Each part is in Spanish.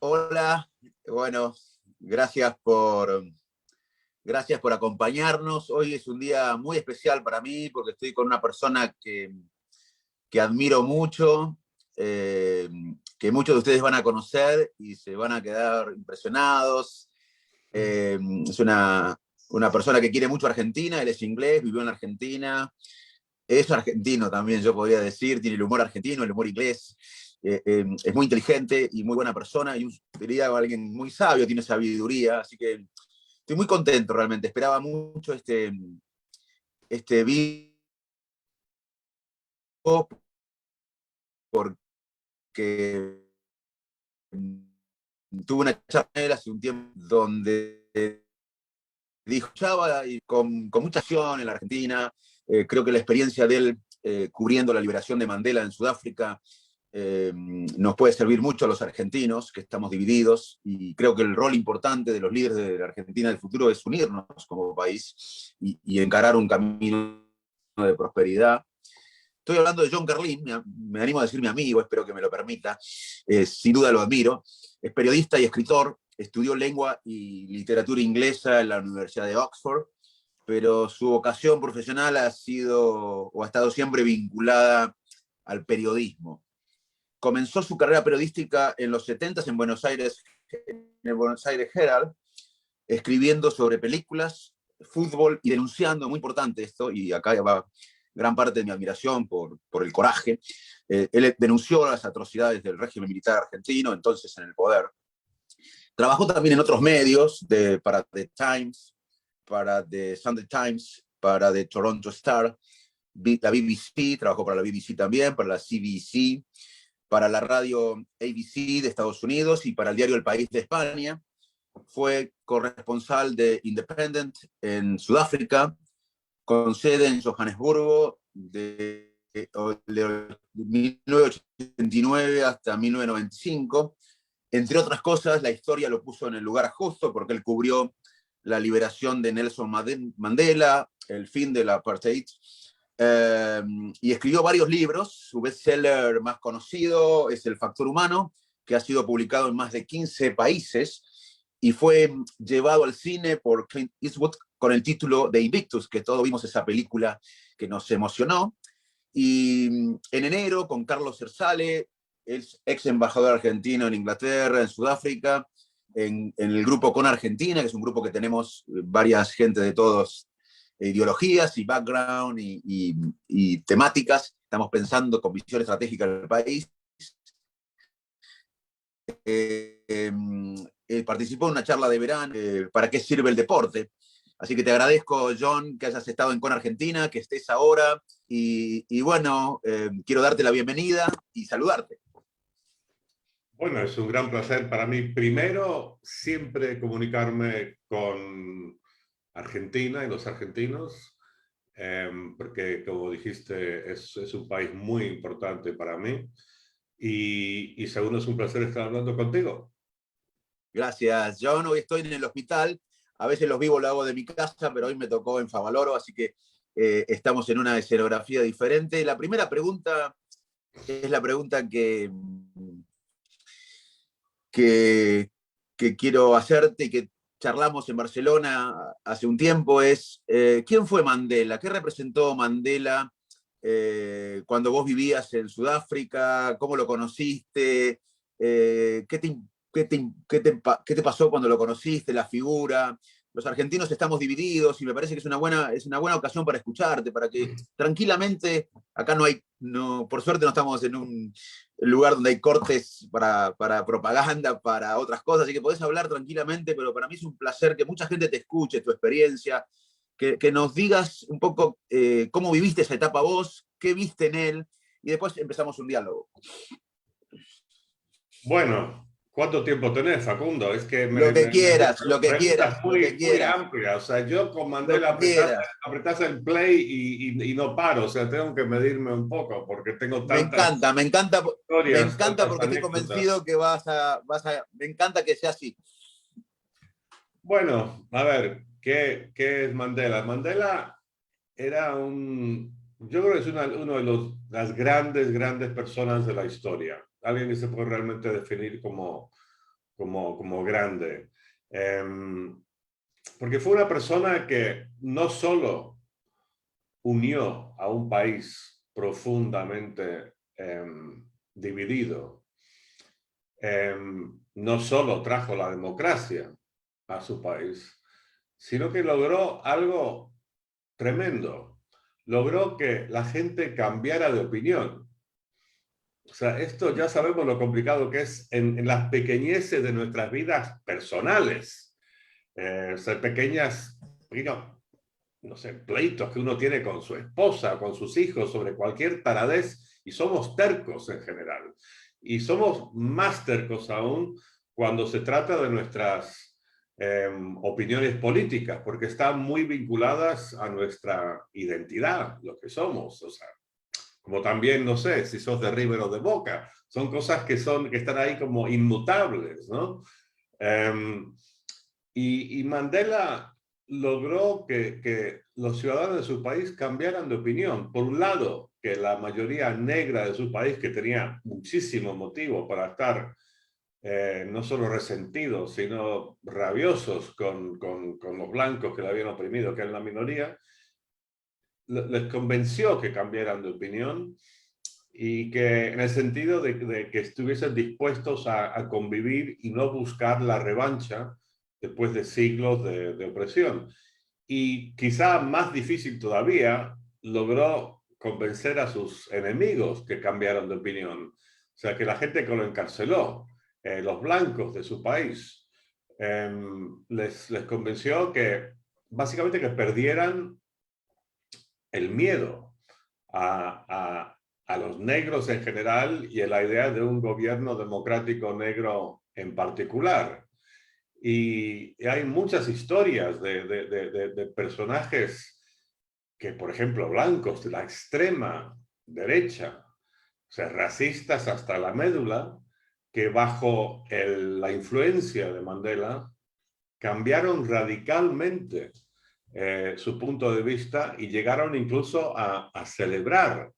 Hola, bueno, gracias por acompañarnos. Hoy es un día muy especial para mí porque estoy con una persona que admiro mucho, eh, que muchos de ustedes van a conocer y se van a quedar impresionados. Es una persona que quiere mucho a Argentina, él es inglés, vivió en Argentina, es argentino también, yo podría decir, tiene el humor argentino, el humor inglés, es muy inteligente y muy buena persona, y diría alguien muy sabio, tiene sabiduría, así que estoy muy contento realmente, esperaba mucho este video porque tuve una charla hace un tiempo donde dijo Chava y con mucha acción en la Argentina. Creo que la experiencia de él cubriendo la liberación de Mandela en Sudáfrica nos puede servir mucho a los argentinos, que estamos divididos, y creo que el rol importante de los líderes de la Argentina del futuro es unirnos como país y encarar un camino de prosperidad. Estoy hablando de John Carlin, me animo a decir mi amigo, espero que me lo permita, sin duda lo admiro. Es periodista y escritor, estudió lengua y literatura inglesa en la Universidad de Oxford, pero su vocación profesional ha sido o ha estado siempre vinculada al periodismo. Comenzó su carrera periodística en los 70 en Buenos Aires, en el Buenos Aires Herald, escribiendo sobre películas, fútbol y denunciando, muy importante esto, y acá va gran parte de mi admiración por el coraje. Él denunció las atrocidades del régimen militar argentino, entonces en el poder. Trabajó también en otros medios, para The Times, para The Sunday Times, para The Toronto Star, la BBC, trabajó para la BBC también, para la CBC, para la radio ABC de Estados Unidos y para el diario El País de España. Fue corresponsal de Independent en Sudáfrica, con sede en Johannesburgo de 1989 hasta 1995. Entre otras cosas, la historia lo puso en el lugar justo porque él cubrió la liberación de Nelson Mandela, el fin del apartheid, y escribió varios libros. Su bestseller más conocido es El Factor Humano, que ha sido publicado en más de 15 países y fue llevado al cine por Clint Eastwood con el título de Invictus, que todos vimos esa película que nos emocionó. Y en enero, con Carlos Zersale, ex embajador argentino en Inglaterra, en Sudáfrica, en el grupo Con Argentina, que es un grupo que tenemos varias gente de todas ideologías y background y temáticas. Estamos pensando con visión estratégica del país. Participó en una charla de verano, ¿para qué sirve el deporte? Así que te agradezco, John, que hayas estado en Con Argentina, que estés ahora. Y bueno, quiero darte la bienvenida y saludarte. Bueno, es un gran placer para mí. Primero, siempre comunicarme con Argentina y los argentinos, porque, como dijiste, es un país muy importante para mí. Y segundo, es un placer estar hablando contigo. Gracias, John. Hoy estoy en el hospital. A veces los vivos lo hago de mi casa, pero hoy me tocó en Favaloro, así que estamos en una escenografía diferente. La primera pregunta es la pregunta que, que quiero hacerte y que charlamos en Barcelona hace un tiempo es, ¿quién fue Mandela? ¿Qué representó Mandela cuando vos vivías en Sudáfrica? ¿Cómo lo conociste? ¿Qué te pasó cuando lo conociste? La figura. Los argentinos estamos divididos y me parece que es una buena ocasión para escucharte, para que tranquilamente, acá no hay, no, por suerte no estamos en un lugar donde hay cortes para propaganda, para otras cosas, así que podés hablar tranquilamente, pero para mí es un placer que mucha gente te escuche, tu experiencia, que nos digas un poco cómo viviste esa etapa vos, qué viste en él, y después empezamos un diálogo. Bueno, ¿cuánto tiempo tenés, Facundo? Es que Lo que me haces quieras, lo que quieras, preguntas lo que muy quieras, amplias. O sea, yo con lo Mandela que quieras. apretás el play y no paro. O sea, tengo que medirme un poco porque tengo Me tantas encanta, me encanta, me historias, encanta tantas porque estoy anécdotas. convencido que me encanta que sea así. Bueno, a ver, ¿qué es Mandela? Mandela era yo creo que es uno de las grandes personas de la historia. Alguien que se puede realmente definir como como grande. Porque fue una persona que no solo unió a un país profundamente dividido, no solo trajo la democracia a su país, sino que logró algo tremendo. Logró que la gente cambiara de opinión. O sea, esto ya sabemos lo complicado que es en las pequeñeces de nuestras vidas personales. O sea, pequeños, no sé, pleitos que uno tiene con su esposa, con sus hijos, sobre cualquier taradez, y somos tercos en general. Y somos más tercos aún cuando se trata de nuestras opiniones políticas, porque están muy vinculadas a nuestra identidad, lo que somos. O sea, como también, no sé, si sos de River o de Boca, son cosas que están ahí como inmutables, ¿no? Y Mandela logró que los ciudadanos de su país cambiaran de opinión. Por un lado, que la mayoría negra de su país, que tenía muchísimo motivo para estar no solo resentidos, sino rabiosos con los blancos que le habían oprimido, que eran la minoría, les convenció que cambiaran de opinión y que en el sentido de que estuviesen dispuestos a convivir y no buscar la revancha después de siglos de opresión. Y quizá más difícil todavía, logró convencer a sus enemigos que cambiaron de opinión. O sea, que la gente que lo encarceló, los blancos de su país, les convenció que básicamente que perdieran el miedo a los negros en general y a la idea de un gobierno democrático negro en particular. Y hay muchas historias de personajes que, por ejemplo, blancos de la extrema derecha, o sea, racistas hasta la médula, que bajo la influencia de Mandela cambiaron radicalmente su punto de vista y llegaron incluso a celebrar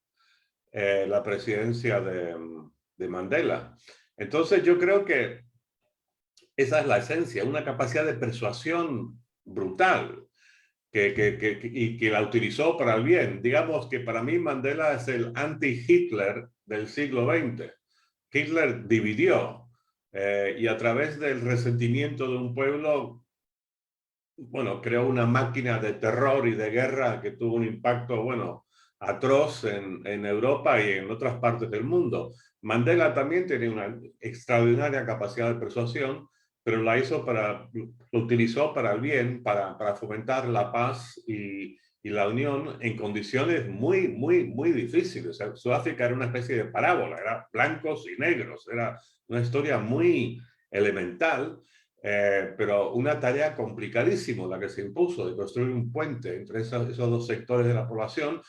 la presidencia de Mandela. Entonces yo creo que esa es la esencia, una capacidad de persuasión brutal y que la utilizó para el bien. Digamos que para mí Mandela es el anti-Hitler del siglo XX. Hitler dividió y a través del resentimiento de un pueblo, bueno, creó una máquina de terror y de guerra que tuvo un impacto, bueno, atroz en Europa y en otras partes del mundo. Mandela también tenía una extraordinaria capacidad de persuasión, pero lo utilizó para el bien, para fomentar la paz y la unión en condiciones muy, muy, muy difíciles. O sea, Sudáfrica era una especie de parábola, era blancos y negros, era una historia muy elemental, pero una tarea complicadísima la que se impuso de construir un puente entre esos dos sectores de la población.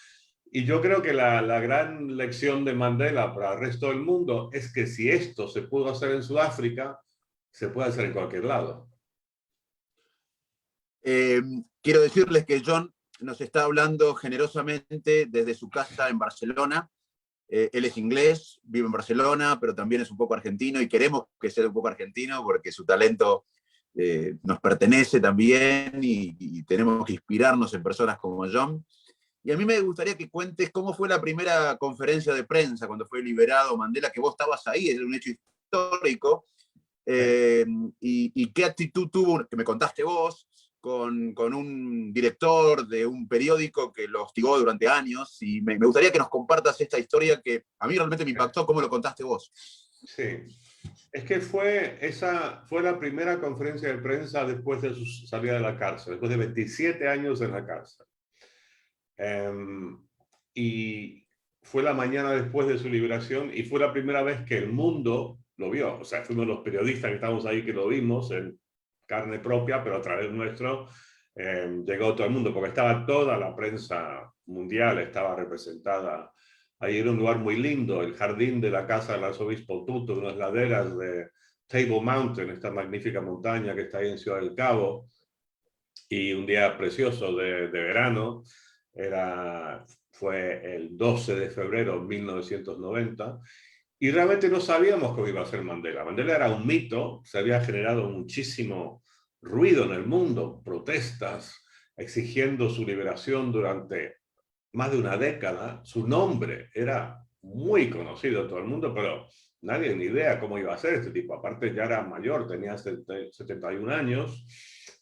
Y yo creo que la gran lección de Mandela para el resto del mundo es que si esto se pudo hacer en Sudáfrica, se puede hacer en cualquier lado. Quiero decirles que John nos está hablando generosamente desde su casa en Barcelona. Él es inglés, vive en Barcelona, pero también es un poco argentino y queremos que sea un poco argentino porque su talento nos pertenece también y tenemos que inspirarnos en personas como John. Y a mí me gustaría que cuentes cómo fue la primera conferencia de prensa cuando fue liberado Mandela, que vos estabas ahí, es un hecho histórico, y qué actitud tuvo, que me contaste vos, con un director de un periódico que lo hostigó durante años, y me gustaría que nos compartas esta historia que a mí realmente me impactó, cómo lo contaste vos. Sí, es que esa fue la primera conferencia de prensa después de su salida de la cárcel, después de 27 años en la cárcel. Y fue la mañana después de su liberación y fue la primera vez que el mundo lo vio. O sea, fuimos los periodistas que estábamos ahí que lo vimos en carne propia, pero a través nuestro llegó todo el mundo, porque estaba toda la prensa mundial, estaba representada. Ahí era un lugar muy lindo, el jardín de la casa del arzobispo Tutu, unas laderas de Table Mountain, esta magnífica montaña que está ahí en Ciudad del Cabo, y un día precioso de verano, fue el 12 de febrero de 1990, Y realmente no sabíamos cómo iba a ser Mandela. Mandela era un mito, se había generado muchísimo ruido en el mundo, protestas exigiendo su liberación durante más de una década. Su nombre era muy conocido en todo el mundo, pero nadie ni idea cómo iba a ser este tipo. Aparte ya era mayor, tenía 71 años,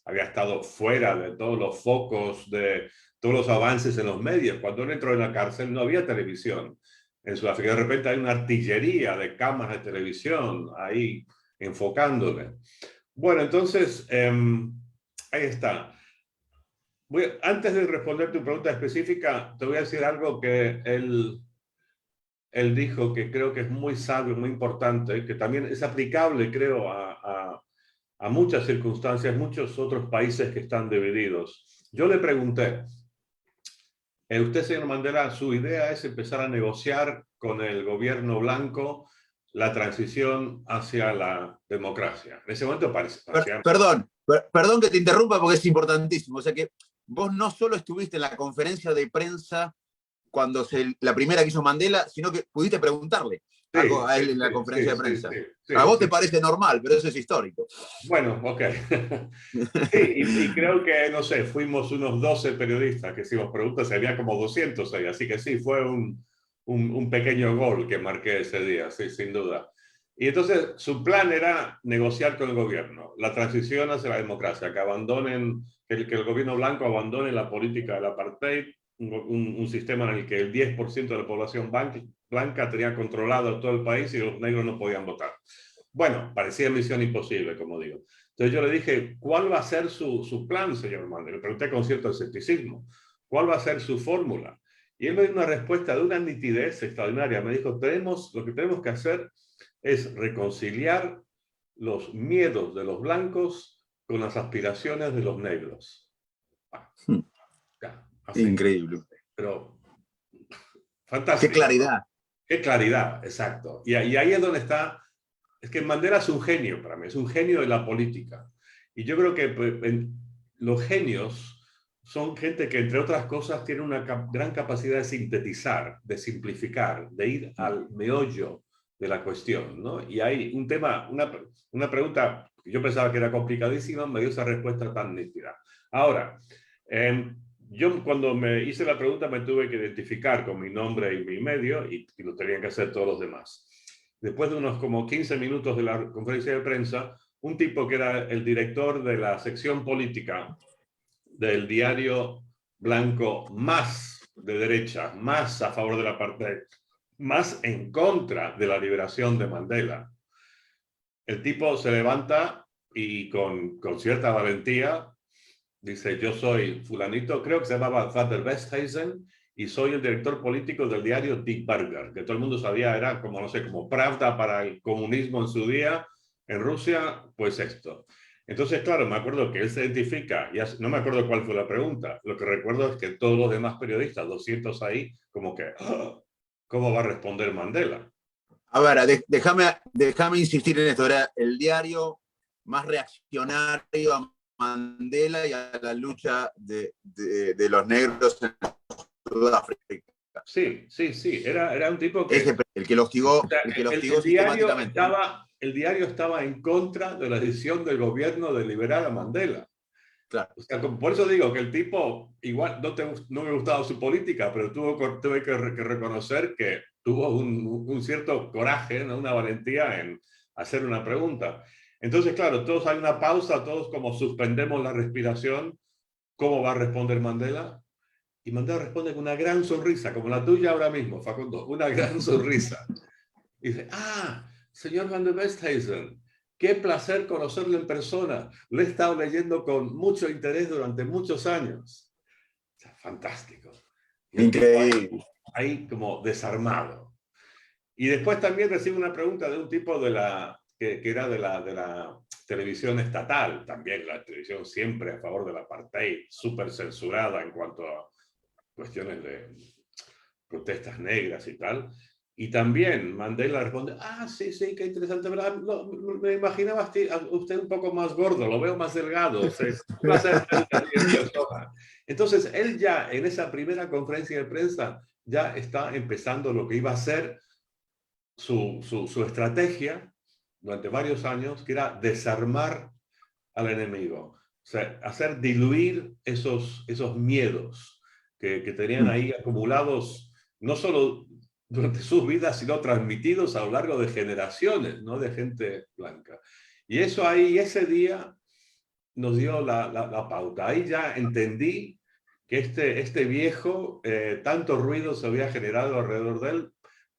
había estado fuera de todos los focos, de todos los avances en los medios. Cuando él entró en la cárcel no había televisión en Sudáfrica. De repente hay una artillería de cámaras de televisión ahí enfocándole. Bueno, entonces, ahí está. Antes de responder tu pregunta específica, te voy a decir algo que él dijo que creo que es muy sabio, muy importante, que también es aplicable, creo, a muchas circunstancias, muchos otros países que están divididos. Yo le pregunté, usted, señor Mandela, su idea es empezar a negociar con el gobierno blanco la transición hacia la democracia. En ese momento parecía... Perdón que te interrumpa porque es importantísimo. O sea que vos no solo estuviste en la conferencia de prensa cuando la primera que hizo Mandela, sino que pudiste preguntarle algo a él en la conferencia de prensa. A vos te parece normal, pero eso es histórico. Bueno, ok. Sí, y creo que, no sé, fuimos unos 12 periodistas que hicimos preguntas, había como 200 ahí, así que sí, fue un pequeño gol que marqué ese día, sí, sin duda. Y entonces su plan era negociar con el gobierno, la transición hacia la democracia, que abandonen, que el gobierno blanco abandone la política del apartheid, un sistema en el que el 10% de la población blanca tenía controlado todo el país y los negros no podían votar. Bueno, parecía misión imposible, como digo. Entonces yo le dije, ¿cuál va a ser su plan, señor Mandela? Le pregunté con cierto escepticismo, ¿cuál va a ser su fórmula? Y él me dio una respuesta de una nitidez extraordinaria. Me dijo, lo que tenemos que hacer es reconciliar los miedos de los blancos con las aspiraciones de los negros. Así. Increíble. Pero fantástico. Qué claridad. Qué claridad, exacto. Y ahí es donde está. Es que Mandela es un genio para mí, es un genio de la política. Y yo creo que los genios son gente que, entre otras cosas, tiene una gran capacidad de sintetizar, de simplificar, de ir al meollo de la cuestión, ¿no? Y hay un tema, una pregunta que yo pensaba que era complicadísima, me dio esa respuesta tan nítida. Ahora, yo cuando me hice la pregunta me tuve que identificar con mi nombre y mi medio y lo tenían que hacer todos los demás. Después de unos como 15 minutos de la conferencia de prensa, un tipo que era el director de la sección política del diario blanco más de derecha, más a favor de la apartheid, más en contra de la liberación de Mandela. El tipo se levanta y con cierta valentía dice, yo soy fulanito, creo que se llamaba Vader Westhuizen, y soy el director político del diario Die Burger, que todo el mundo sabía era como, no sé, como Pravda para el comunismo en su día, en Rusia, pues esto. Entonces, claro, me acuerdo que él se identifica, no me acuerdo cuál fue la pregunta, lo que recuerdo es que todos los demás periodistas, 200 ahí, como que, ¡oh! ¿Cómo va a responder Mandela? A ver, déjame insistir en esto, era el diario más reaccionario a Mandela y a la lucha de los negros en Sudáfrica. Sí, era un tipo que... el que lo hostigó, o sea, sistemáticamente. El diario estaba en contra de la decisión del gobierno de liberar a Mandela. Claro. O sea, por eso digo que el tipo, igual no me gustaba su política, pero tuve que reconocer que tuvo un cierto coraje, ¿no? Una valentía en hacer una pregunta. Entonces, claro, todos hay una pausa, todos como suspendemos la respiración. ¿Cómo va a responder Mandela? Y Mandela responde con una gran sonrisa, como la tuya ahora mismo, Facundo, una gran sonrisa. Y dice, señor Van der Westhuizen, qué placer conocerlo en persona. Lo he estado leyendo con mucho interés durante muchos años. O sea, fantástico. Increíble. Ahí como desarmado. Y después también recibe una pregunta de un tipo que era de la televisión estatal, también la televisión siempre a favor del apartheid, súper censurada en cuanto a cuestiones de protestas negras y tal. Y también Mandela responde, sí, qué interesante, ¿verdad? Me imaginaba a usted un poco más gordo, lo veo más delgado. Entonces, él ya en esa primera conferencia de prensa ya está empezando lo que iba a ser su estrategia durante varios años, que era desarmar al enemigo. O sea, hacer diluir esos miedos que tenían ahí acumulados, no solo durante sus vidas, sino transmitidos a lo largo de generaciones, ¿no? De gente blanca. Y eso ahí, ese día, nos dio la pauta. Ahí ya entendí que este viejo, tanto ruido se había generado alrededor de él,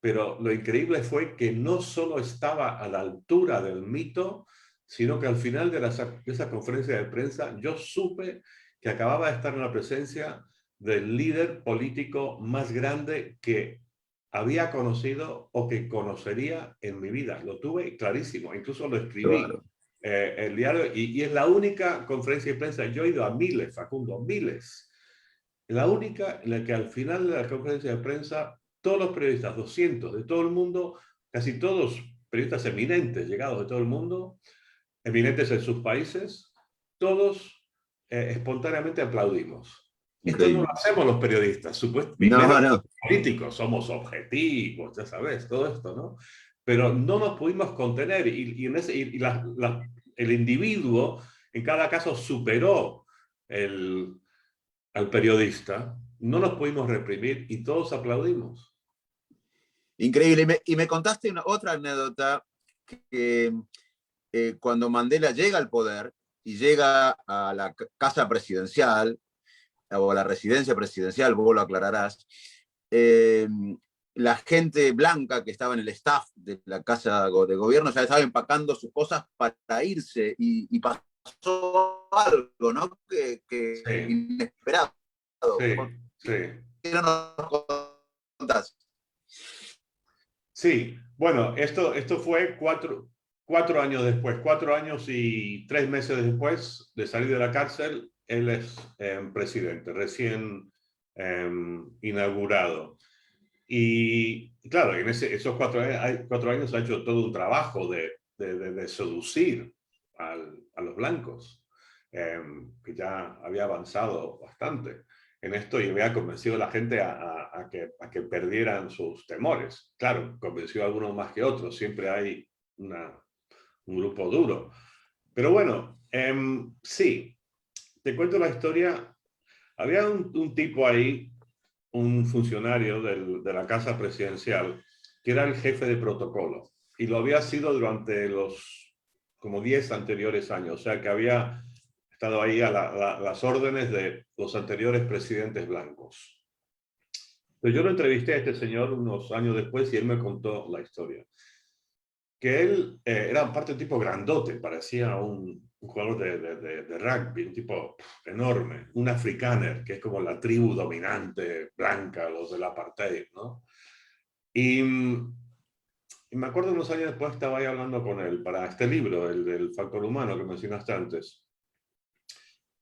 pero lo increíble fue que no solo estaba a la altura del mito, sino que al final de esa conferencia de prensa yo supe que acababa de estar en la presencia del líder político más grande que había conocido o que conocería en mi vida. Lo tuve clarísimo, incluso lo escribí. Claro. El diario, y es la única conferencia de prensa, yo he ido a miles, Facundo, miles, la única en la que al final de la conferencia de prensa, todos los periodistas, 200 de todo el mundo, casi todos periodistas eminentes, llegados de todo el mundo, eminentes en sus países, todos espontáneamente aplaudimos. Esto no lo Increíble. hacemos los periodistas, No, menos no. los políticos, somos objetivos, ya sabes, todo esto, ¿no? Pero no nos pudimos contener el individuo en cada caso superó al periodista, no nos pudimos reprimir y todos aplaudimos. Increíble. Y me contaste otra anécdota que cuando Mandela llega al poder y llega a la casa presidencial, o a la residencia presidencial, vos lo aclararás, eh, la gente blanca que estaba en el staff de la casa de gobierno ya estaba empacando sus cosas para irse y pasó algo, ¿no? Que Sí, inesperado. sí, sí. ¿Qué no nos contás? Sí, bueno, esto fue cuatro años después, 4 años y 3 meses después de salir de la cárcel, él es presidente, recién inaugurado. Y claro, en esos 4 años ha hecho todo un trabajo de seducir a los blancos, que ya había avanzado bastante en esto y había convencido a la gente a que perdieran sus temores. Claro, convenció a algunos más que otros, siempre hay un grupo duro. Pero bueno, sí, te cuento la historia. Había un tipo ahí, un funcionario de la casa presidencial, que era el jefe de protocolo, y lo había sido durante los como 10 anteriores años, o sea que había estado ahí a las órdenes de los anteriores presidentes blancos. Pero yo lo entrevisté a este señor unos años después y él me contó la historia. Que él era parte de un tipo grandote, parecía un jugador de rugby, un tipo enorme, un afrikaner, que es como la tribu dominante blanca, los del apartheid, ¿no? Y me acuerdo unos años después estaba ahí hablando con él para este libro, el del factor humano que mencionaste antes.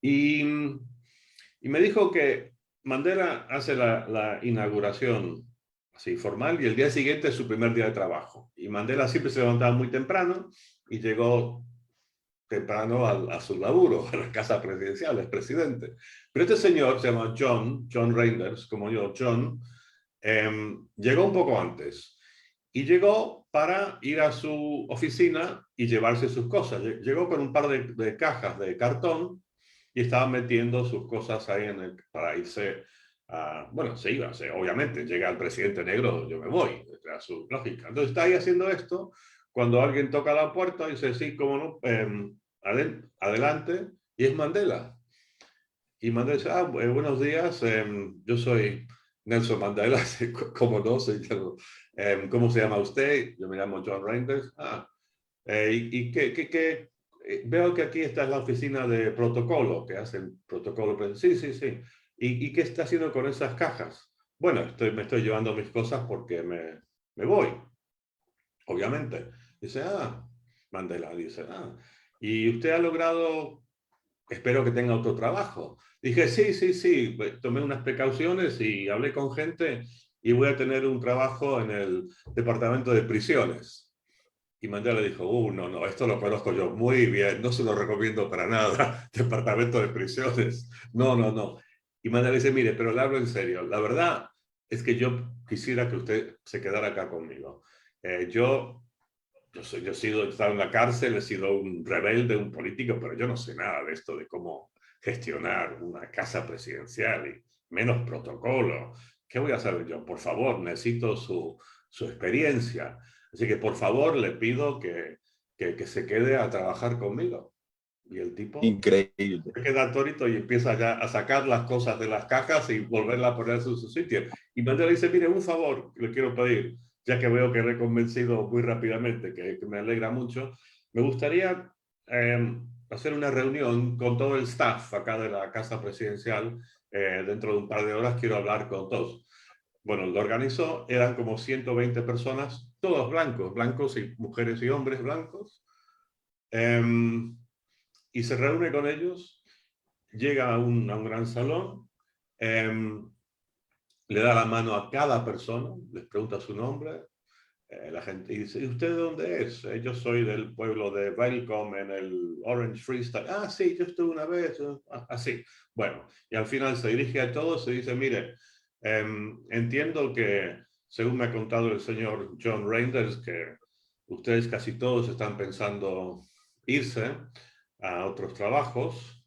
Y, y me dijo que Mandela hace la inauguración así formal y el día siguiente es su primer día de trabajo. Y Mandela siempre se levantaba muy temprano y llegó temprano a su laburo, a la casa presidencial, es presidente. Pero este señor se llama John Reinders, como yo, John, llegó un poco antes y llegó para ir a su oficina y llevarse sus cosas. Llegó con un par de cajas de cartón y estaba metiendo sus cosas ahí para irse bueno, se iba, obviamente, llega el presidente negro, yo me voy, era su lógica. Entonces está ahí haciendo esto, cuando alguien toca la puerta y dice, sí, cómo no, adelante, y es Mandela. Y Mandela dice, buenos días, yo soy Nelson Mandela, ¿cómo no? ¿Cómo se llama usted? Yo me llamo John Reinders. ¿Y qué? Veo que aquí está la oficina de protocolo, que hacen protocolo. Sí, sí, sí. ¿Y qué está haciendo con esas cajas? Bueno, me estoy llevando mis cosas porque me voy, obviamente. Dice, Mandela dice, ¿y usted ha logrado, espero que tenga otro trabajo? Dije, sí, sí, sí, tomé unas precauciones y hablé con gente y voy a tener un trabajo en el departamento de prisiones. Y Mandela dijo, no, no, esto lo conozco yo muy bien, no se lo recomiendo para nada, departamento de prisiones, no, no, no. Y Mandela dice, mire, pero le hablo en serio, la verdad es que yo quisiera que usted se quedara acá conmigo. Yo he estado en la cárcel, he sido un rebelde, un político, pero yo no sé nada de esto, de cómo gestionar una casa presidencial y menos protocolo. ¿Qué voy a saber yo? Por favor, necesito su experiencia. Así que por favor le pido que se quede a trabajar conmigo. Y el tipo Increíble. se queda atónito y empieza ya a sacar las cosas de las cajas y volverla a poner en su sitio. Y Mandela dice, mire, un favor le quiero pedir, ya que veo que le he convencido muy rápidamente, que me alegra mucho. Me gustaría hacer una reunión con todo el staff acá de la Casa Presidencial. Dentro de un par de horas quiero hablar con todos. Bueno, lo organizó, eran como 120 personas, todos blancos, blancos y mujeres y hombres blancos. Y se reúne con ellos, llega a un gran salón, le da la mano a cada persona, les pregunta su nombre, la gente dice, ¿y usted de dónde es? Yo soy del pueblo de Welcome en el Orange Freestyle. Ah, sí, yo estuve una vez. Así. Bueno, y al final se dirige a todos y dice, mire, entiendo que, según me ha contado el señor John Reinders, que ustedes casi todos están pensando irse a otros trabajos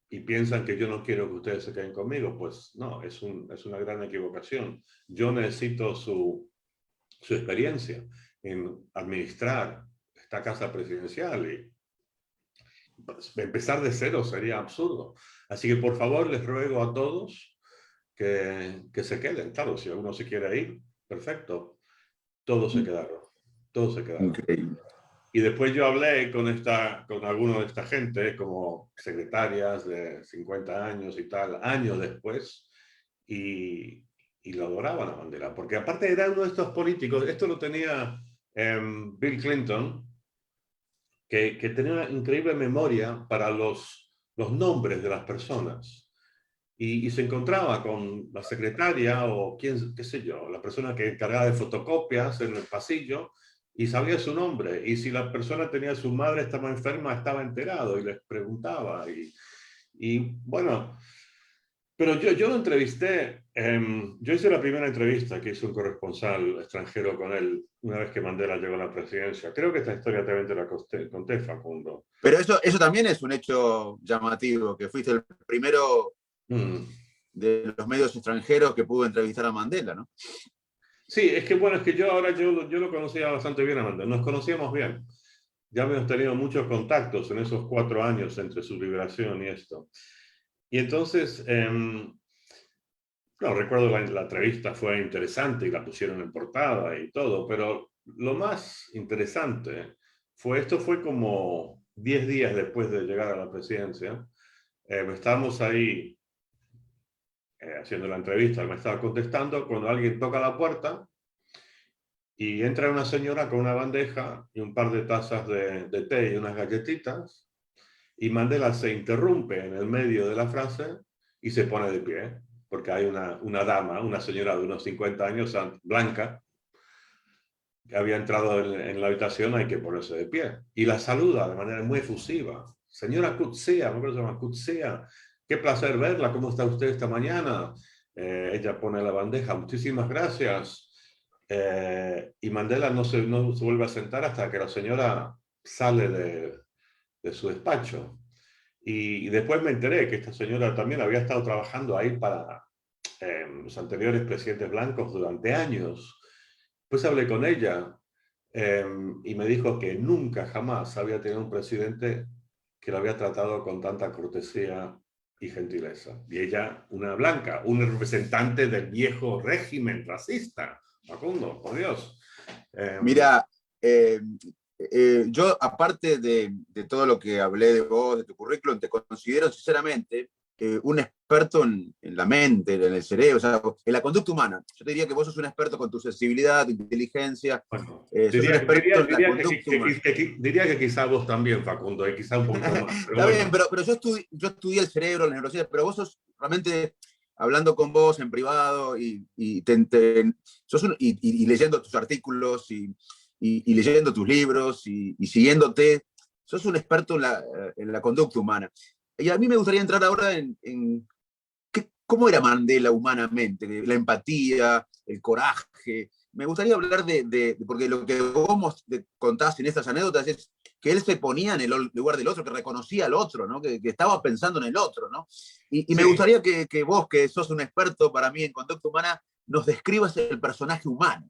y piensan que yo no quiero que ustedes se queden conmigo. Pues no, es una gran equivocación. Yo necesito su experiencia en administrar esta casa presidencial y pues, empezar de cero sería absurdo. Así que por favor les ruego a todos que se queden. Claro, si alguno se quiere ir, perfecto. Todos se quedaron. Todos se quedaron. Increíble. Y después yo hablé con algunos de esta gente, como secretarias de 50 años y tal, años después, y lo adoraban a Mandela, porque aparte era uno de estos políticos, esto lo tenía Bill Clinton, que tenía una increíble memoria para los nombres de las personas. Y se encontraba con la secretaria o qué sé yo, la persona que encargaba de fotocopias en el pasillo y sabía su nombre. Y si la persona tenía su madre, estaba enferma, estaba enterado y les preguntaba. Y bueno, pero yo lo entrevisté, yo hice la primera entrevista que hizo un corresponsal extranjero con él una vez que Mandela llegó a la presidencia. Creo que esta historia también te la conté, Facundo. Pero eso también es un hecho llamativo, que fuiste el primero Mm. de los medios extranjeros que pudo entrevistar a Mandela, ¿no? Sí, es que bueno, es que yo lo conocía bastante bien a Mandela, nos conocíamos bien. Ya habíamos tenido muchos contactos en esos 4 años entre su liberación y esto. Y entonces, no, recuerdo la entrevista fue interesante y la pusieron en portada y todo, pero lo más interesante esto fue como 10 días después de llegar a la presidencia. Estábamos ahí haciendo la entrevista, me estaba contestando, cuando alguien toca la puerta y entra una señora con una bandeja y un par de tazas de té y unas galletitas, y Mandela se interrumpe en el medio de la frase y se pone de pie, porque hay una dama, una señora de unos 50 años, blanca, que había entrado en la habitación, hay que ponerse de pie. Y la saluda de manera muy efusiva. Señora Coetzee, me acuerdo que se llama Coetzee, qué placer verla, ¿cómo está usted esta mañana? Ella pone la bandeja, muchísimas gracias. Y Mandela no se vuelve a sentar hasta que la señora sale de su despacho. Y después me enteré que esta señora también había estado trabajando ahí para los anteriores presidentes blancos durante años. Pues hablé con ella y me dijo que nunca, jamás había tenido un presidente que lo había tratado con tanta cortesía y gentileza. Y ella, una blanca, un representante del viejo régimen racista. Facundo, por Dios. Mira, yo aparte de todo lo que hablé de vos, de tu currículum, te considero sinceramente un experto en la mente, en el cerebro, o sea, en la conducta humana. Yo te diría que vos sos un experto con tu sensibilidad, tu inteligencia, Bueno, sos un experto en la conducta humana. diría que quizá vos también, Facundo, y quizá un poquito más. Pero Está bien, bueno. pero yo estudié el cerebro, la neurociencia, pero vos sos realmente hablando con vos en privado y leyendo tus artículos y leyendo tus libros y siguiéndote, sos un experto en la conducta humana. Y a mí me gustaría entrar ahora cómo era Mandela humanamente, la empatía, el coraje, me gustaría hablar porque lo que vos contás en estas anécdotas es que él se ponía en el lugar del otro, que reconocía al otro, ¿no? Que estaba pensando en el otro, ¿no? Y me Sí, gustaría que vos, que sos un experto para mí en conducta humana, nos describas el personaje humano.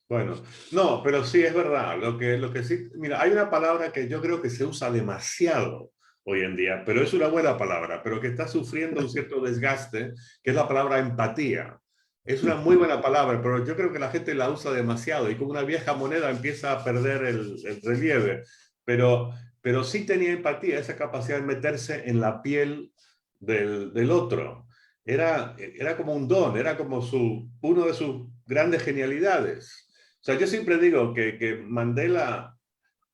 bueno, no, pero sí es verdad. Lo que sí, mira, hay una palabra que yo creo que se usa demasiado hoy en día, pero es una buena palabra, pero que está sufriendo un cierto desgaste, que es la palabra empatía. Es una muy buena palabra, pero yo creo que la gente la usa demasiado y como una vieja moneda empieza a perder el relieve. Pero, pero sí tenía empatía, esa capacidad de meterse en la piel del otro. Era como un don, era como uno de sus grandes genialidades. O sea, yo siempre digo que Mandela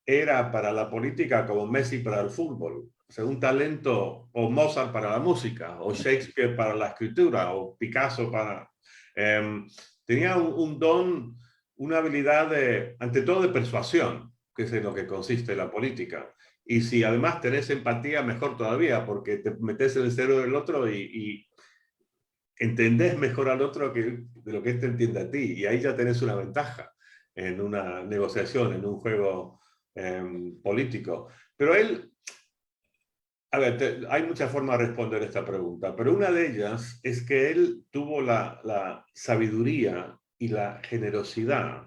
era para la política como Messi para el fútbol. O sea, un talento, o Mozart para la música, o Shakespeare para la escritura, o Picasso para... Eh, tenía un don, una habilidad ante todo de persuasión, que es en lo que consiste la política. Y si además tenés empatía, mejor todavía, porque te metes en el cerebro del otro y entendés mejor al otro de lo que éste entiende a ti. Y ahí ya tenés una ventaja en una negociación, en un juego político. Pero él, a ver, hay muchas formas de responder esta pregunta, pero una de ellas es que él tuvo la sabiduría y la generosidad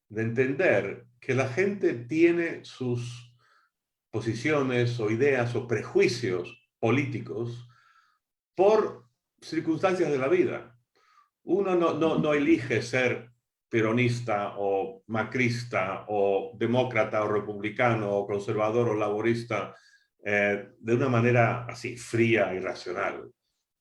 de entender que la gente tiene sus posiciones o ideas o prejuicios políticos por circunstancias de la vida. Uno no elige ser peronista o macrista o demócrata o republicano o conservador o laborista de una manera así fría y racional.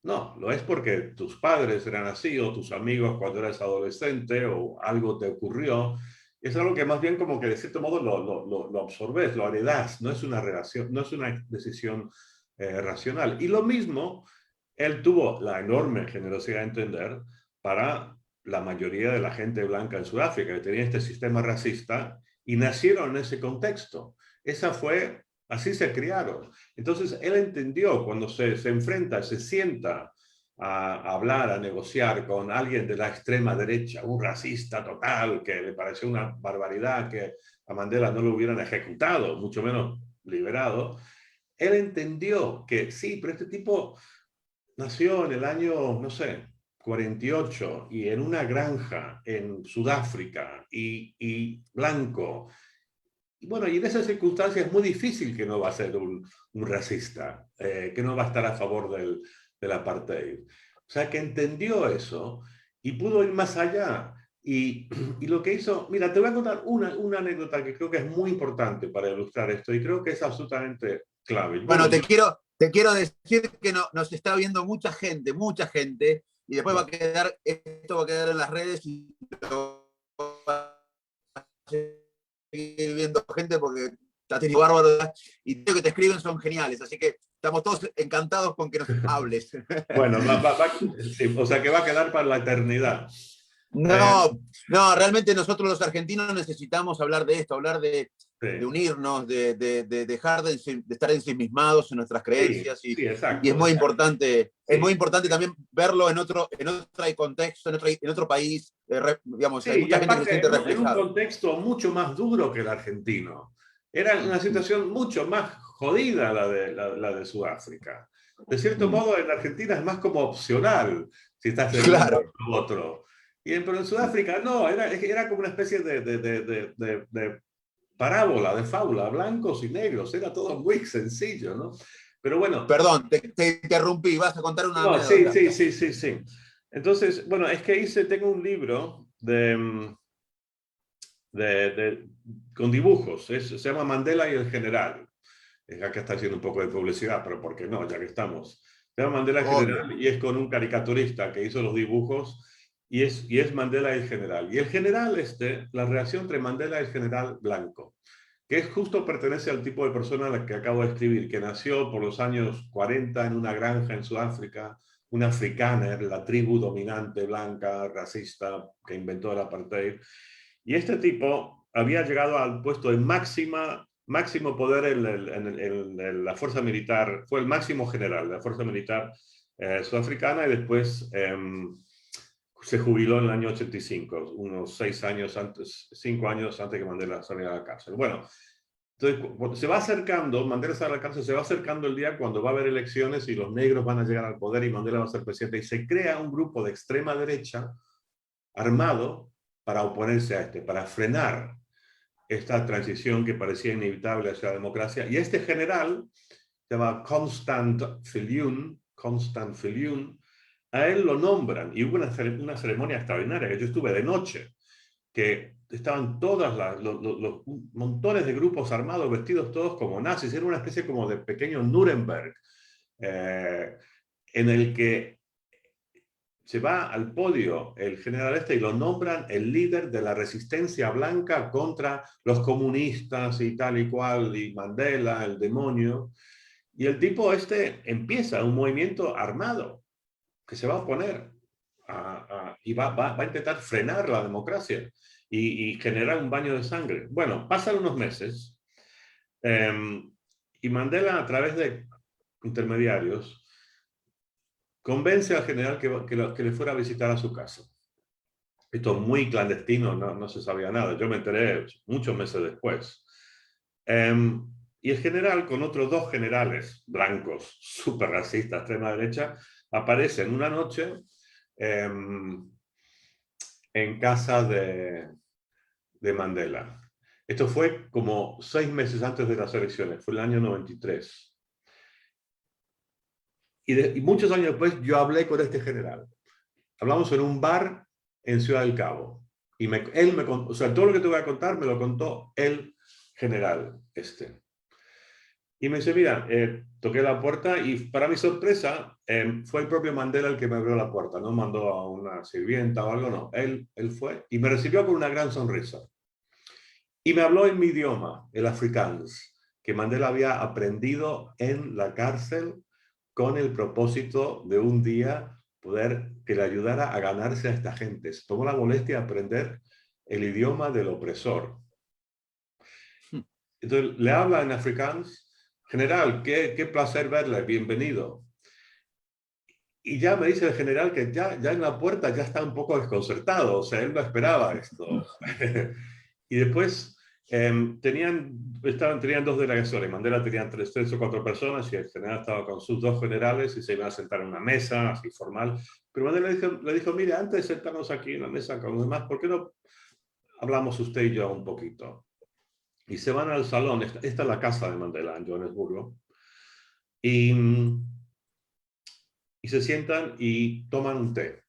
No, lo es porque tus padres eran así o tus amigos cuando eras adolescente o algo te ocurrió. Es algo que más bien como que de cierto modo lo absorbes, lo heredas, no es una relación, no es una decisión racional. Y lo mismo, él tuvo la enorme generosidad de entender para la mayoría de la gente blanca en Sudáfrica, que tenía este sistema racista y nacieron en ese contexto. Esa fue, así se criaron. Entonces, él entendió cuando se enfrenta, se sienta a hablar, a negociar con alguien de la extrema derecha, un racista total, que le pareció una barbaridad que a Mandela no lo hubieran ejecutado, mucho menos liberado. Él entendió que sí, pero este tipo nació en el año, no sé, 48 y en una granja en Sudáfrica y blanco. Y bueno, y en esas circunstancias es muy difícil que no va a ser un racista, que no va a estar a favor del apartheid. O sea, que entendió eso y pudo ir más allá. Y lo que hizo, mira, te voy a contar una anécdota que creo que es muy importante para ilustrar esto y creo que es absolutamente clave. Bueno, Bueno, te quiero decir que nos está viendo mucha gente, y después esto va a quedar en las redes y lo va a seguir viendo gente porque está teniendo bárbaro, y creo que te escriben son geniales, así que estamos todos encantados con que nos hables. bueno, sí, o sea que va a quedar para la eternidad. No, no, realmente nosotros los argentinos necesitamos hablar de esto, hablar de Sí, unirnos, de dejar de estar ensimismados en nuestras sí, creencias, sí, y exacto. O sea, es muy sí, importante también verlo en otro contexto, en otro país. Digamos, hay sí, y mucha gente que se aparte siente en un reflejada. contexto mucho más duro que el argentino. Era una situación mucho más jodida la de Sudáfrica. De cierto modo, en Argentina es más como opcional si estás en un Claro. u otro. Pero en Sudáfrica no, era como una especie de parábola, de fábula, blancos y negros, era todo muy sencillo, ¿no? Pero bueno, Perdón, te interrumpí, vas a contar una no, sí, anécdota. sí, sí, sí, sí. Entonces, bueno, es que tengo un libro con dibujos, se llama Mandela y el General. Acá está haciendo un poco de publicidad, pero ¿por qué no? Ya que estamos. Se llama Mandela y el Obvio. General y es con un caricaturista que hizo los dibujos y es Mandela y el General. Y el general, la relación entre Mandela y el general blanco, que es justo pertenece al tipo de persona a la que acabo de escribir, que nació por los años 40 en una granja en Sudáfrica, un afrikaner, la tribu dominante blanca, racista, que inventó el apartheid. Y este tipo había llegado al puesto de máximo poder en la fuerza militar, fue el máximo general de la fuerza militar sudafricana y después se jubiló en el año 85, unos 6 años antes, 5 años antes que Mandela saliera de la cárcel. Bueno, entonces cuando se va acercando, Mandela sale de la cárcel, se va acercando el día cuando va a haber elecciones y los negros van a llegar al poder y Mandela va a ser presidente. Y se crea un grupo de extrema derecha armado para oponerse a para frenar esta transición que parecía inevitable hacia la democracia. Y este general, se llama Constant Fillon, a él lo nombran, y hubo una ceremonia extraordinaria, que yo estuve de noche, que estaban los montones de grupos armados, vestidos todos como nazis, era una especie como de pequeño Nuremberg, en el que se va al podio el general y lo nombran el líder de la resistencia blanca contra los comunistas y tal y cual, y Mandela, el demonio. Y el tipo empieza un movimiento armado que se va a oponer y va a intentar frenar la democracia y generar un baño de sangre. Bueno, pasan unos meses y Mandela, a través de intermediarios, convence al general que le fuera a visitar a su casa. Esto muy clandestino, no se sabía nada. Yo me enteré muchos meses después. Y el general, con otros 2 generales blancos, súper racistas, extrema derecha, aparecen una noche en casa de Mandela. Esto fue como 6 meses antes de las elecciones, fue el año 93. Y muchos años después yo hablé con este general. Hablamos en un bar en Ciudad del Cabo. Y él me contó, o sea, todo lo que te voy a contar me lo contó el general Y me dice, mira, toqué la puerta y para mi sorpresa fue el propio Mandela el que me abrió la puerta, no mandó a una sirvienta o algo, no. Él fue y me recibió con una gran sonrisa. Y me habló en mi idioma, el afrikaans, que Mandela había aprendido en la cárcel con el propósito de un día poder que le ayudara a ganarse a esta gente. Se tomó la molestia de aprender el idioma del opresor. Entonces le habla en afrikaans. General, qué placer verle, bienvenido. Y ya me dice el general que ya en la puerta ya está un poco desconcertado, o sea, él no esperaba esto. Y después tenían 2 delegaciones, Mandela tenía 3 o 4 personas y el general estaba con sus 2 generales y se iban a sentar en una mesa así formal. Pero Mandela le dijo, mire, antes de sentarnos aquí en la mesa con los demás, ¿por qué no hablamos usted y yo un poquito? Y se van al salón, esta es la casa de Mandela en Johannesburgo, y se sientan y toman un té.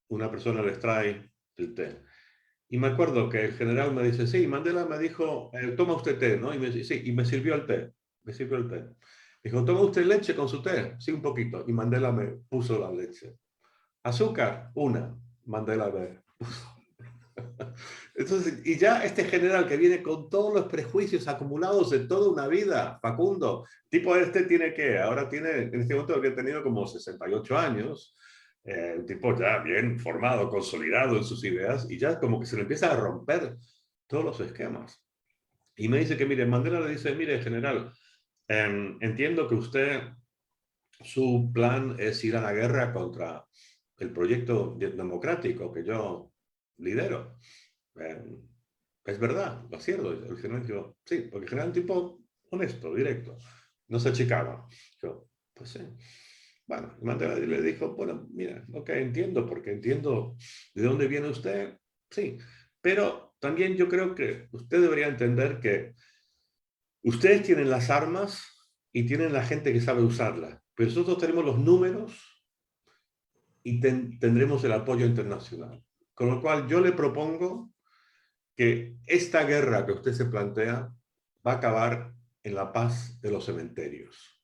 Una persona les trae el té. Y me acuerdo que el general me dice, sí, Mandela me dijo, toma usted té, ¿no? Y me dice, sí, y me sirvió el té. Me sirvió el té. Dijo, ¿toma usted leche con su té? Sí, un poquito. Y Mandela me puso la leche. Azúcar, una. Mandela me puso. Entonces, y ya este general que viene con todos los prejuicios acumulados de toda una vida, Facundo, tipo tiene que, ahora tiene, en este momento había tenido como 68 años, un tipo ya bien formado, consolidado en sus ideas, y ya como que se le empieza a romper todos los esquemas. Y me dice que, mire, Mandela le dice, mire, general, entiendo que usted, su plan es ir a la guerra contra el proyecto democrático que yo lidero. Es verdad, lo cierto. El general dijo, sí, porque el general es un tipo honesto, directo, no se achicaba. Yo, pues sí. Bueno, Mandela le dijo, bueno, mira, ok, entiendo, porque entiendo de dónde viene usted, sí, pero también yo creo que usted debería entender que ustedes tienen las armas y tienen la gente que sabe usarlas, pero nosotros tenemos los números y tendremos el apoyo internacional. Con lo cual yo le propongo que esta guerra que usted se plantea va a acabar en la paz de los cementerios.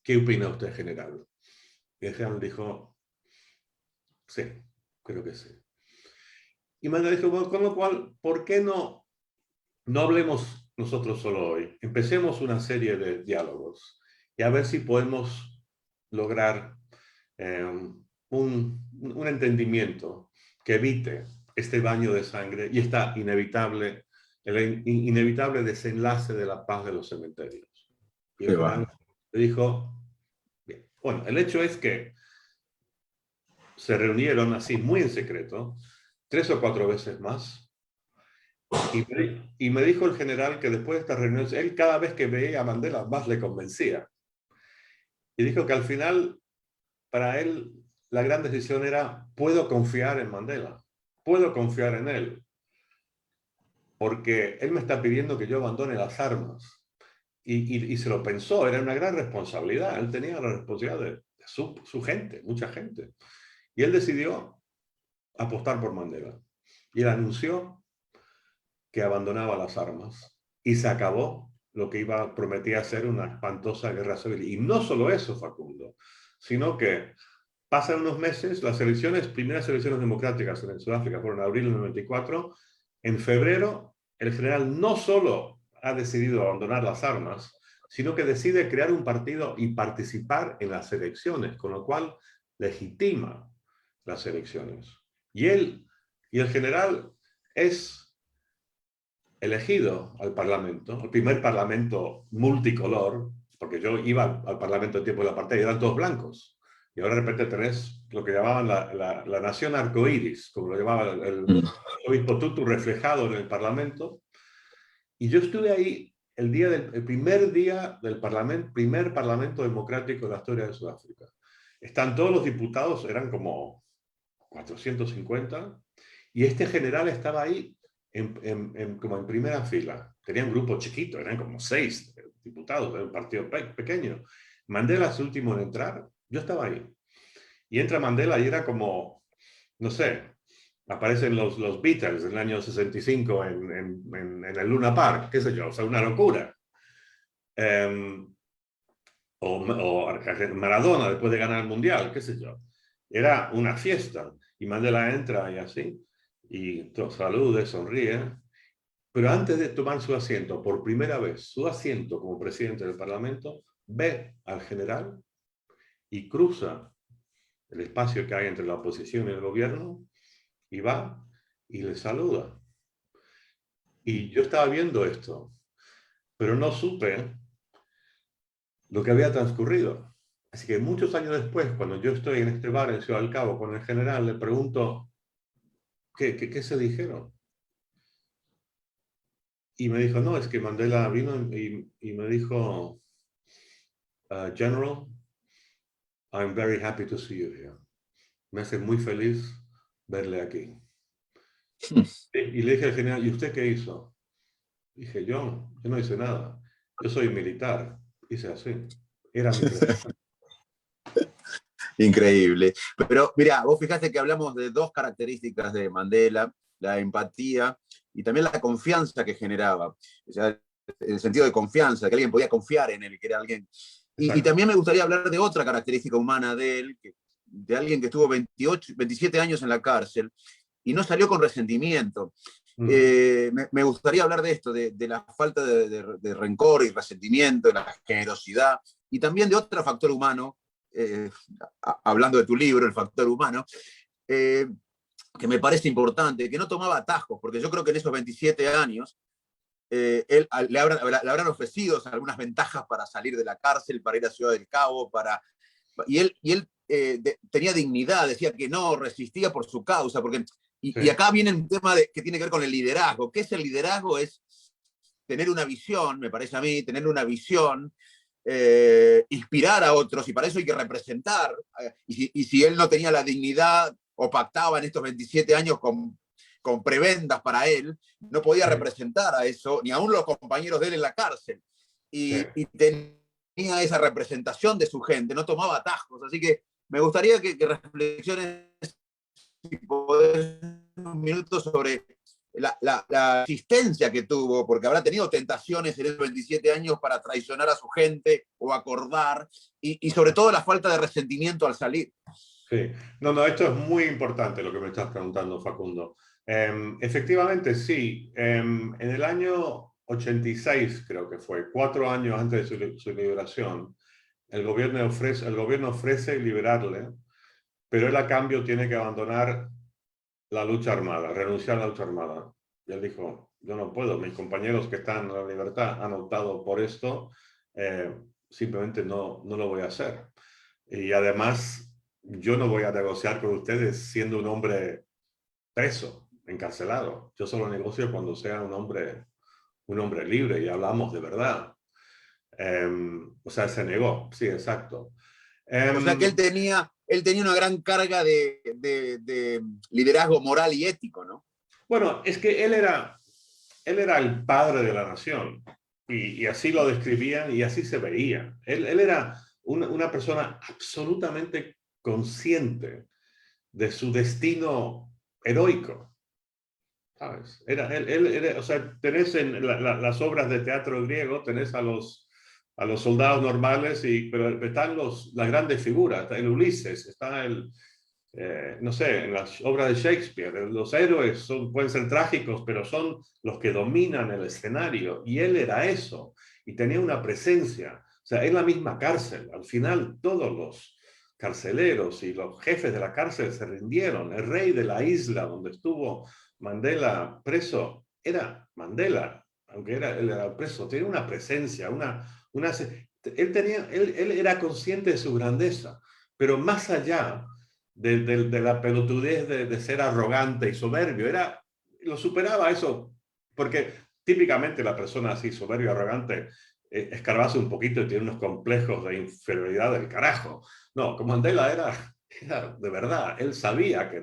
¿Qué opina usted, general? Y el general dijo, sí, creo que sí. Y Mandela dijo, bueno, con lo cual, ¿por qué no hablemos nosotros solo hoy? Empecemos una serie de diálogos y a ver si podemos lograr un entendimiento que evite este baño de sangre y el inevitable desenlace de la paz de los cementerios. Y el general le dijo, bien. Bueno, el hecho es que se reunieron así muy en secreto, 3 o 4 veces más. Y me dijo el general que después de estas reuniones, él cada vez que veía a Mandela más le convencía. Y dijo que al final, para él, la gran decisión era, puedo confiar en Mandela, puedo confiar en él, porque él me está pidiendo que yo abandone las armas. Y se lo pensó, era una gran responsabilidad, él tenía la responsabilidad de su gente, mucha gente. Y él decidió apostar por Mandela. Y él anunció que abandonaba las armas. Y se acabó lo que prometía ser una espantosa guerra civil. Y no solo eso, Facundo, sino que pasan unos meses, las primeras elecciones democráticas en Sudáfrica fueron en abril del 94. En febrero, el general no solo ha decidido abandonar las armas, sino que decide crear un partido y participar en las elecciones, con lo cual legitima las elecciones. Y el general es elegido al Parlamento, el primer Parlamento multicolor, porque yo iba al Parlamento en tiempo de la apartheid y eran todos blancos. Y ahora de repente tenés lo que llamaban la nación arcoíris, como lo llamaba el obispo Tutu, reflejado en el Parlamento. Y yo estuve ahí el primer día del primer Parlamento democrático de la historia de Sudáfrica. Están todos los diputados, eran como 450, y este general estaba ahí como en primera fila. Tenía un grupo chiquito, eran como 6 diputados de un partido pequeño. Mandela es el último en entrar, yo estaba ahí. Y entra Mandela y era como, no sé, aparecen los Beatles en el año 65 en el Luna Park, qué sé yo, o sea, una locura. O Maradona después de ganar el Mundial, qué sé yo. Era una fiesta. Y Mandela entra y así, y salude, sonríe. Pero antes de tomar su asiento, por primera vez, su asiento como presidente del Parlamento, ve al general y cruza el espacio que hay entre la oposición y el gobierno y va y le saluda. Y yo estaba viendo esto, pero no supe lo que había transcurrido. Así que muchos años después, cuando yo estoy en este bar en Ciudad del Cabo con el general, le pregunto, ¿qué se dijeron? Y me dijo, no, es que Mandela vino y me dijo, General, I'm very happy to see you here. Me hace muy feliz verle aquí. Y le dije al general, ¿y usted qué hizo? Dije, yo no hice nada. Yo soy militar. Hice así. Era mi presidente. Increíble. Pero mira, vos fijaste que hablamos de 2 características de Mandela, la empatía y también la confianza que generaba. O sea, el sentido de confianza, que alguien podía confiar en él, que era alguien. Y también me gustaría hablar de otra característica humana de él, de alguien que estuvo 27 años en la cárcel y no salió con resentimiento. Me gustaría hablar de esto, de la falta de rencor y resentimiento, de la generosidad y también de otro factor humano, hablando de tu libro, El factor humano, que me parece importante, que no tomaba atajos, porque yo creo que en esos 27 años le habrán ofrecido algunas ventajas para salir de la cárcel, para ir a Ciudad del Cabo, y él tenía dignidad, decía que no, resistía por su causa, porque, y acá viene un tema que tiene que ver con el liderazgo. ¿Qué es el liderazgo? Es tener una visión, me parece a mí, tener una visión, inspirar a otros, y para eso hay que representar. Y si él no tenía la dignidad o pactaba en estos 27 años con prebendas para él, no podía representar a eso, ni aún los compañeros de él en la cárcel. Y tenía esa representación de su gente, no tomaba atajos. Así que me gustaría que reflexiones, si podés, un minuto sobre la asistencia que tuvo, porque habrá tenido tentaciones en esos 27 años para traicionar a su gente o acordar, y sobre todo la falta de resentimiento al salir. Sí, no, esto es muy importante lo que me estás preguntando, Facundo. Efectivamente, sí. En el año 86, creo que fue, 4 años antes de su liberación, el gobierno ofrece liberarle, pero él a cambio tiene que abandonar la lucha armada, renunciar a la lucha armada. Y él dijo, yo no puedo, mis compañeros que están en la libertad han optado por esto, simplemente no lo voy a hacer. Y además yo no voy a negociar con ustedes siendo un hombre preso, encarcelado. Yo solo negocio cuando sea un hombre libre y hablamos de verdad. O sea, se negó, sí, exacto. O sea que él tenía una gran carga de liderazgo moral y ético, ¿no? Bueno, es que él era el padre de la nación y así lo describían y así se veía. Él era una persona absolutamente consciente de su destino heroico, ¿sabes? O sea, tenés en las obras de teatro griego, tenés a los soldados normales, pero están las grandes figuras, está el Ulises, está no sé, en las obras de Shakespeare, los héroes pueden ser trágicos, pero son los que dominan el escenario, y él era eso, y tenía una presencia, o sea, en la misma cárcel, al final todos los carceleros y los jefes de la cárcel se rindieron, el rey de la isla donde estuvo Mandela preso, era Mandela, aunque él era preso, tenía una presencia, él era consciente de su grandeza, pero más allá de la pelotudez de ser arrogante y soberbio. Lo superaba eso, porque típicamente la persona así, soberbio y arrogante, escarbase un poquito y tiene unos complejos de inferioridad del carajo. No, como Mandela era de verdad, él sabía que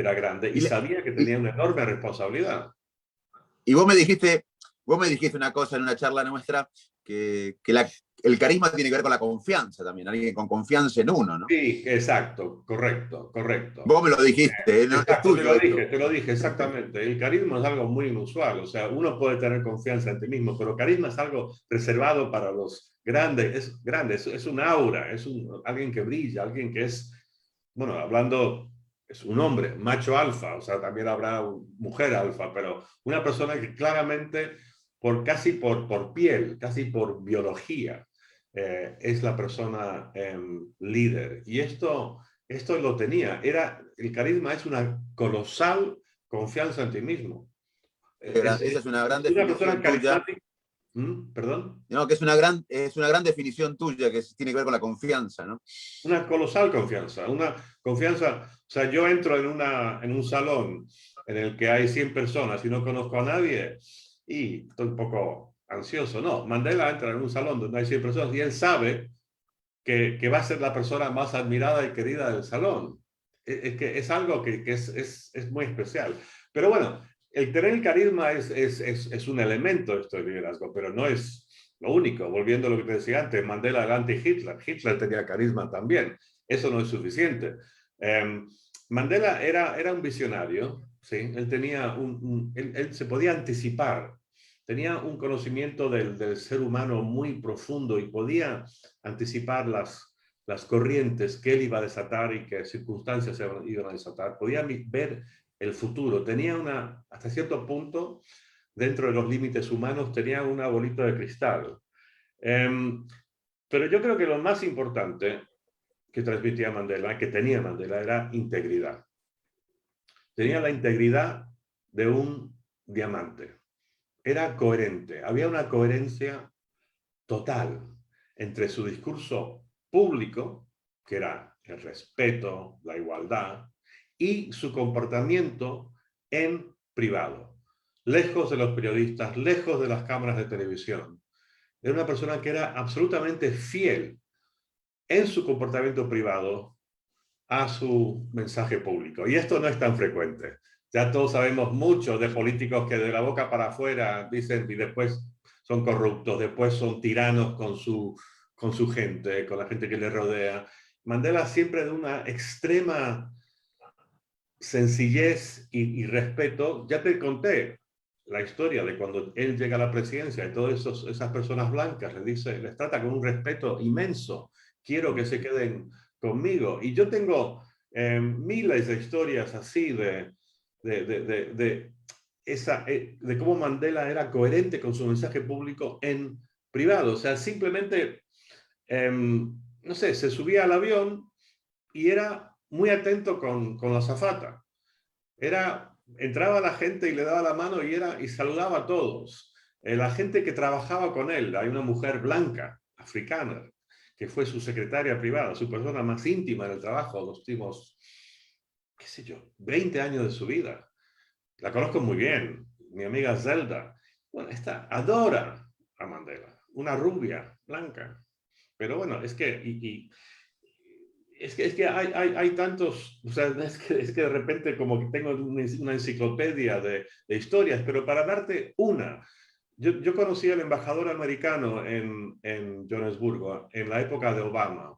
era grande y Y, sabía que y, tenía una enorme responsabilidad. y vos me dijiste una cosa en una charla nuestra, el carisma tiene que ver con la confianza también, alguien con confianza en uno, ¿no? Sí, exacto, correcto, correcto. Vos me lo dijiste, ¿no? Es Exacto, tuyo esto. te lo dije, exactamente. El carisma es algo muy inusual, o sea, uno puede tener confianza en ti mismo, pero carisma es algo reservado para los grandes, es grande, es un aura, alguien que brilla, alguien que es, bueno, hablando, es un hombre, macho alfa, o sea, también habrá mujer alfa, pero una persona que claramente, casi por piel, casi por biología, es la persona líder. Y esto lo tenía. El carisma es una colosal confianza en ti mismo. Esa es una gran Una persona definición tuya. carismática. ¿Perdón? No, que es una gran definición tuya que tiene que ver con la confianza, ¿no? Una colosal confianza. Una confianza. O sea, yo entro en un salón en el que hay 100 personas y no conozco a nadie y estoy un poco ansioso. No, Mandela entra en un salón donde hay 100 personas y él sabe que va a ser la persona más admirada y querida del salón. Es que es algo que es muy especial. Pero bueno, el tener el carisma es un elemento de este liderazgo, pero no es lo único. Volviendo a lo que te decía antes, Mandela delante Hitler. Hitler tenía carisma también. Eso no es suficiente. Mandela era un visionario, ¿sí? Él tenía él se podía anticipar, tenía un conocimiento del ser humano muy profundo y podía anticipar las corrientes que él iba a desatar y qué circunstancias se iban a desatar. Podía ver el futuro. Tenía hasta cierto punto, dentro de los límites humanos, tenía una bolita de cristal. Pero yo creo que lo más importante que transmitía Mandela, que tenía Mandela, era integridad. Tenía la integridad de un diamante. Era coherente. Había una coherencia total entre su discurso público, que era el respeto, la igualdad, y su comportamiento en privado, lejos de los periodistas, lejos de las cámaras de televisión. Era una persona que era absolutamente fiel en su comportamiento privado a su mensaje público. Y esto no es tan frecuente. Ya todos sabemos mucho de políticos que de la boca para afuera dicen y después son corruptos, después son tiranos con su gente, con la gente que le rodea. Mandela siempre de una extrema sencillez y respeto. Ya te conté la historia de cuando él llega a la presidencia y todas esas personas blancas les trata con un respeto inmenso. Quiero que se queden conmigo. Y yo tengo miles de historias así de cómo Mandela era coherente con su mensaje público en privado. O sea, simplemente, no sé, se subía al avión y era muy atento con la azafata. Entraba la gente y le daba la mano y saludaba a todos. La gente que trabajaba con él, hay una mujer blanca, africana, que fue su secretaria privada, su persona más íntima en el trabajo, los últimos, qué sé yo, 20 años de su vida. La conozco muy bien, mi amiga Zelda. Bueno, esta adora a Mandela, una rubia, blanca. Pero bueno, es que, es que hay tantos, o sea, es que de repente como que tengo una enciclopedia de historias, pero para darte una, yo conocí al embajador americano en Johannesburgo en la época de Obama,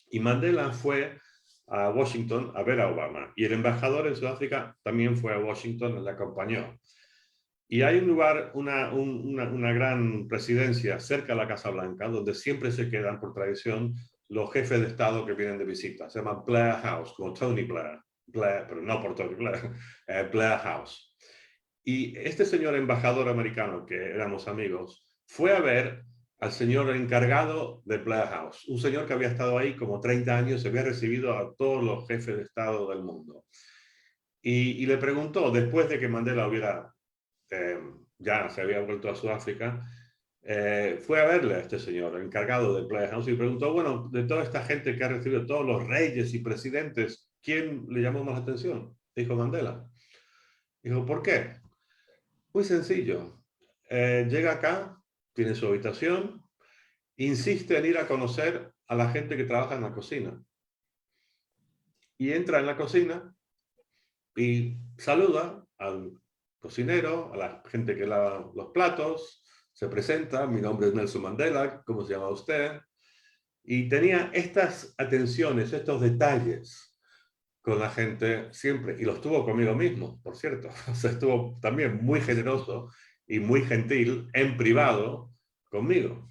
y Mandela fue a Washington a ver a Obama, y el embajador en Sudáfrica también fue a Washington, le acompañó. Y hay un lugar, una gran residencia cerca de la Casa Blanca, donde siempre se quedan por tradición los jefes de Estado que vienen de visita. Se llama Blair House, como Tony Blair, Blair, pero no por Tony Blair, Blair House. Y este señor embajador americano, que éramos amigos, fue a ver al señor encargado de Blair House, un señor que había estado ahí como 30 años, se había recibido a todos los jefes de Estado del mundo. Y le preguntó, después de que Mandela hubiera ya se había vuelto a Sudáfrica, fue a verle a este señor, el encargado de Blair House, y preguntó, bueno, de toda esta gente que ha recibido, todos los reyes y presidentes, ¿quién le llamó más la atención? Dijo Mandela. Dijo, ¿por qué? Muy sencillo. Llega acá, tiene su habitación, insiste en ir a conocer a la gente que trabaja en la cocina. Y entra en la cocina y saluda al cocinero, a la gente que lava los platos, se presenta, mi nombre es Nelson Mandela, ¿cómo se llama usted? Y tenía estas atenciones, estos detalles con la gente siempre, y los tuvo conmigo mismo, por cierto. O sea, estuvo también muy generoso y muy gentil en privado conmigo.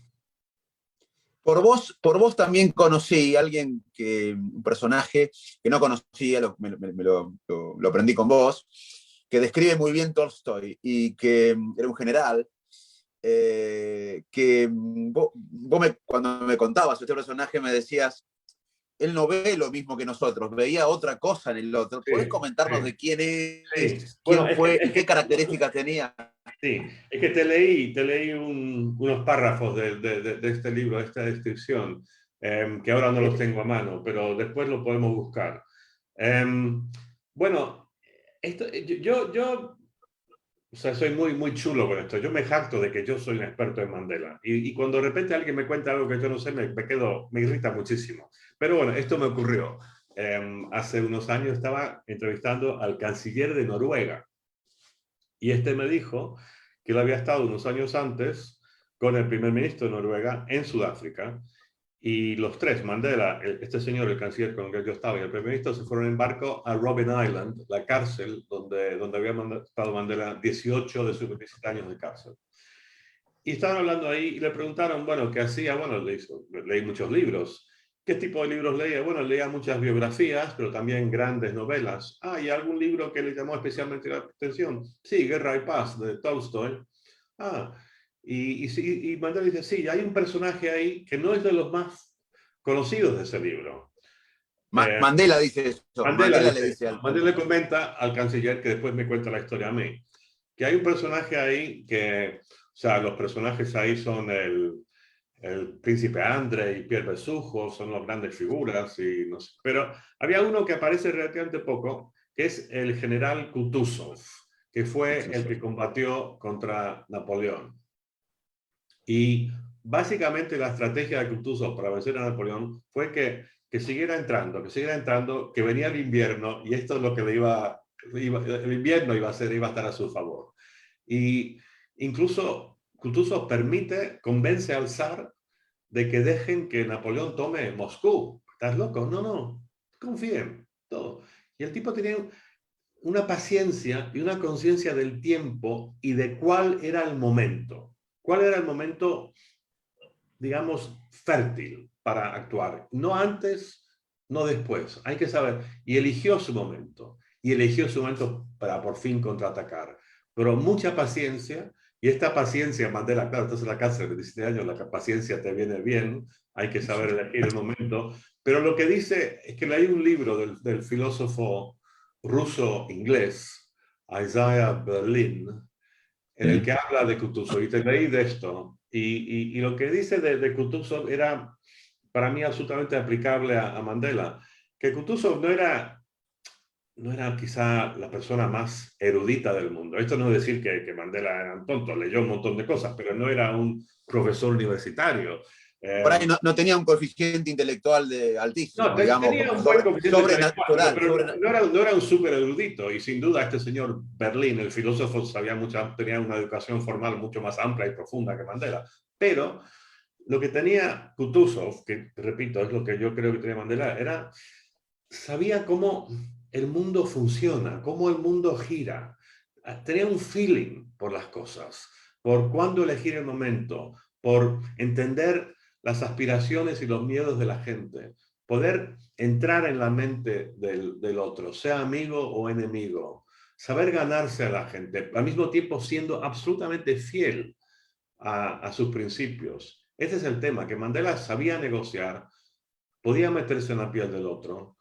Por vos también conocí a alguien un personaje que no conocía, lo aprendí con vos, que describe muy bien Tolstoy y que era un general, que cuando me contabas este personaje me decías, él no ve lo mismo que nosotros, veía otra cosa en el otro. Sí, ¿Podés comentarnos sí, de quién sí. es, Bueno, quién fue y qué características tenía? sí, es que te leí unos párrafos de este libro, de esta descripción, que ahora no los tengo a mano, pero después lo podemos buscar. Bueno, yo o sea, soy muy chulo con esto. Yo me jacto de que yo soy un experto en Mandela. Y cuando de repente alguien me cuenta algo que yo no sé, me irrita muchísimo. Pero bueno, esto me ocurrió. Hace unos años estaba entrevistando al canciller de Noruega. Y este me dijo que él había estado unos años antes con el primer ministro de Noruega en Sudáfrica. Y los tres, Mandela, este señor, el canciller con el que yo estaba, y el primer ministro, se fueron en barco a Robben Island, la cárcel donde había estado Mandela 18 de sus 27 años de cárcel. Y estaban hablando ahí y le preguntaron, bueno, ¿qué hacía? Bueno, leí muchos libros. ¿Qué tipo de libros leía? Bueno, leía muchas biografías, pero también grandes novelas. Ah, ¿y algún libro que le llamó especialmente la atención? Sí, Guerra y Paz, de Tolstoy. Ah, y Mandela dice, sí, hay un personaje ahí que no es de los más conocidos de ese libro. Mandela dice eso, Mandela Mandela le dice, dice al... Mandela le comenta al canciller, que después me cuenta la historia a mí, que hay un personaje ahí que, o sea, los personajes ahí son el príncipe André y Pierre Besujo, son las grandes figuras, y no sé. Pero había uno que aparece relativamente poco, que es el general Kutuzov, que fue el que combatió contra Napoleón. Y básicamente la estrategia de Kutuzov para vencer a Napoleón fue que siguiera entrando, que venía el invierno, y esto es lo que el invierno iba a estar a su favor. Y incluso Kutuzov convence al zar de que dejen que Napoleón tome Moscú. ¿Estás loco? No, no, confíen, todo. Y el tipo tenía una paciencia y una conciencia del tiempo y de cuál era el momento. ¿Cuál era el momento, digamos, fértil para actuar? No antes, no después. Hay que saber. Y eligió su momento. Y eligió su momento para por fin contraatacar. Pero mucha paciencia. Y esta paciencia, Mandela, claro, estás en la cárcel de 17 años, la paciencia te viene bien. Hay que saber elegir el momento. Pero lo que dice es que leí un libro del filósofo ruso-inglés, Isaiah Berlin, en el que habla de Kutuzov, y te leí de esto, y lo que dice de Kutuzov era para mí absolutamente aplicable a Mandela, que Kutuzov no era quizá la persona más erudita del mundo. Esto no es decir que Mandela era un tonto, leyó un montón de cosas, pero no era un profesor universitario. Por ahí no tenía un coeficiente intelectual No, altísimo, digamos, tenía un buen coeficiente intelectual, sobrenatural. pero no era un súper erudito. Y sin duda este señor Berlín, el filósofo, tenía una educación formal mucho más amplia y profunda que Mandela. Pero lo que tenía Kutuzov, que repito, es lo que yo creo que tenía Mandela, sabía cómo el mundo funciona, cómo el mundo gira. Tenía un feeling por las cosas, por cuándo elegir el momento, por entender las aspiraciones y los miedos de la gente, poder entrar en la mente del otro, sea amigo o enemigo, saber ganarse a la gente, al mismo tiempo siendo absolutamente fiel a sus principios. Ese es el tema, que Mandela sabía negociar, podía meterse en la piel del otro,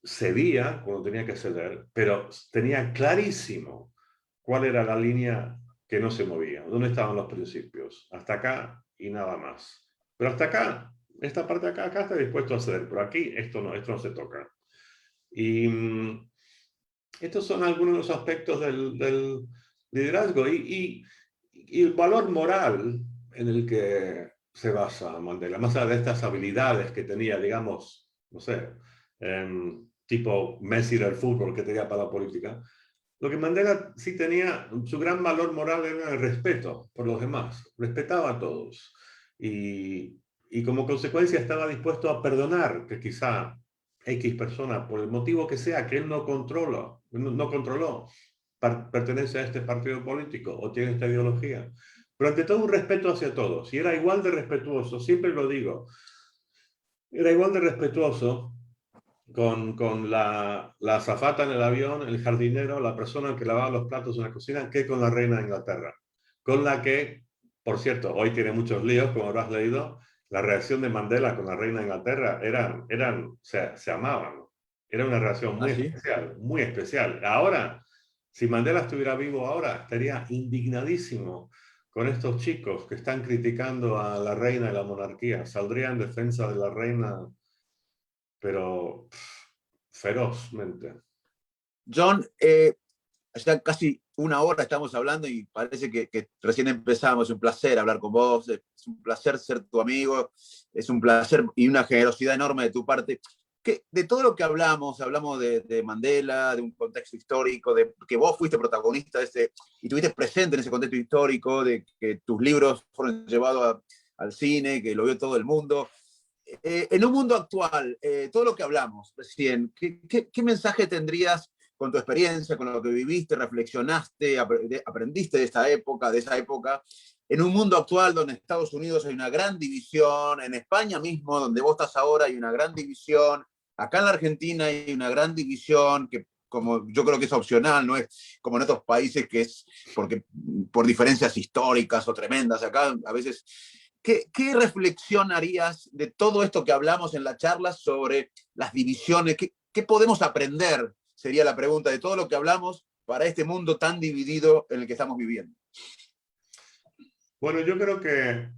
cedía cuando tenía que ceder, pero tenía clarísimo cuál era la línea que no se movía, dónde estaban los principios, hasta acá y nada más. Pero hasta acá, esta parte de acá está dispuesto a ceder, pero aquí esto no se toca. Y estos son algunos de los aspectos del liderazgo y el valor moral en el que se basa Mandela, más allá de estas habilidades que tenía, digamos, no sé, tipo Messi del fútbol que tenía para la política, lo que Mandela sí tenía, su gran valor moral era el respeto por los demás, respetaba a todos y como consecuencia estaba dispuesto a perdonar que quizá X persona, por el motivo que sea, que él no controló, pertenece a este partido político o tiene esta ideología. Pero ante todo un respeto hacia todos. Y era igual de respetuoso, siempre lo digo, era igual de respetuoso con la azafata en el avión, el jardinero, la persona que lavaba los platos en la cocina, que con la reina de Inglaterra. Con la que, por cierto, hoy tiene muchos líos, como habrás leído, la reacción de Mandela con la reina de Inglaterra se amaban. Era una relación ¿Ah, muy sí? especial, muy especial. Ahora, si Mandela estuviera vivo ahora, estaría indignadísimo con estos chicos que están criticando a la reina de la monarquía. Saldría en defensa de la reina, pero ferozmente. John, ya casi una hora estamos hablando y parece que recién empezamos. Es un placer hablar con vos, es un placer ser tu amigo, es un placer y una generosidad enorme de tu parte. Que de todo lo que hablamos de Mandela, de un contexto histórico, de que vos fuiste protagonista de y estuviste presente en ese contexto histórico, de que tus libros fueron llevados al cine, que lo vio todo el mundo. En un mundo actual, todo lo que hablamos recién, ¿qué mensaje tendrías con tu experiencia, con lo que viviste, reflexionaste, aprendiste de esa época, en un mundo actual donde en Estados Unidos hay una gran división, en España mismo, donde vos estás ahora, hay una gran división, acá en la Argentina hay una gran división que como yo creo que es opcional, no es como en otros países que es porque por diferencias históricas o tremendas, acá a veces. ¿Qué reflexión harías de todo esto que hablamos en la charla sobre las divisiones? ¿Qué podemos aprender? Sería la pregunta de todo lo que hablamos para este mundo tan dividido en el que estamos viviendo. Bueno, yo creo que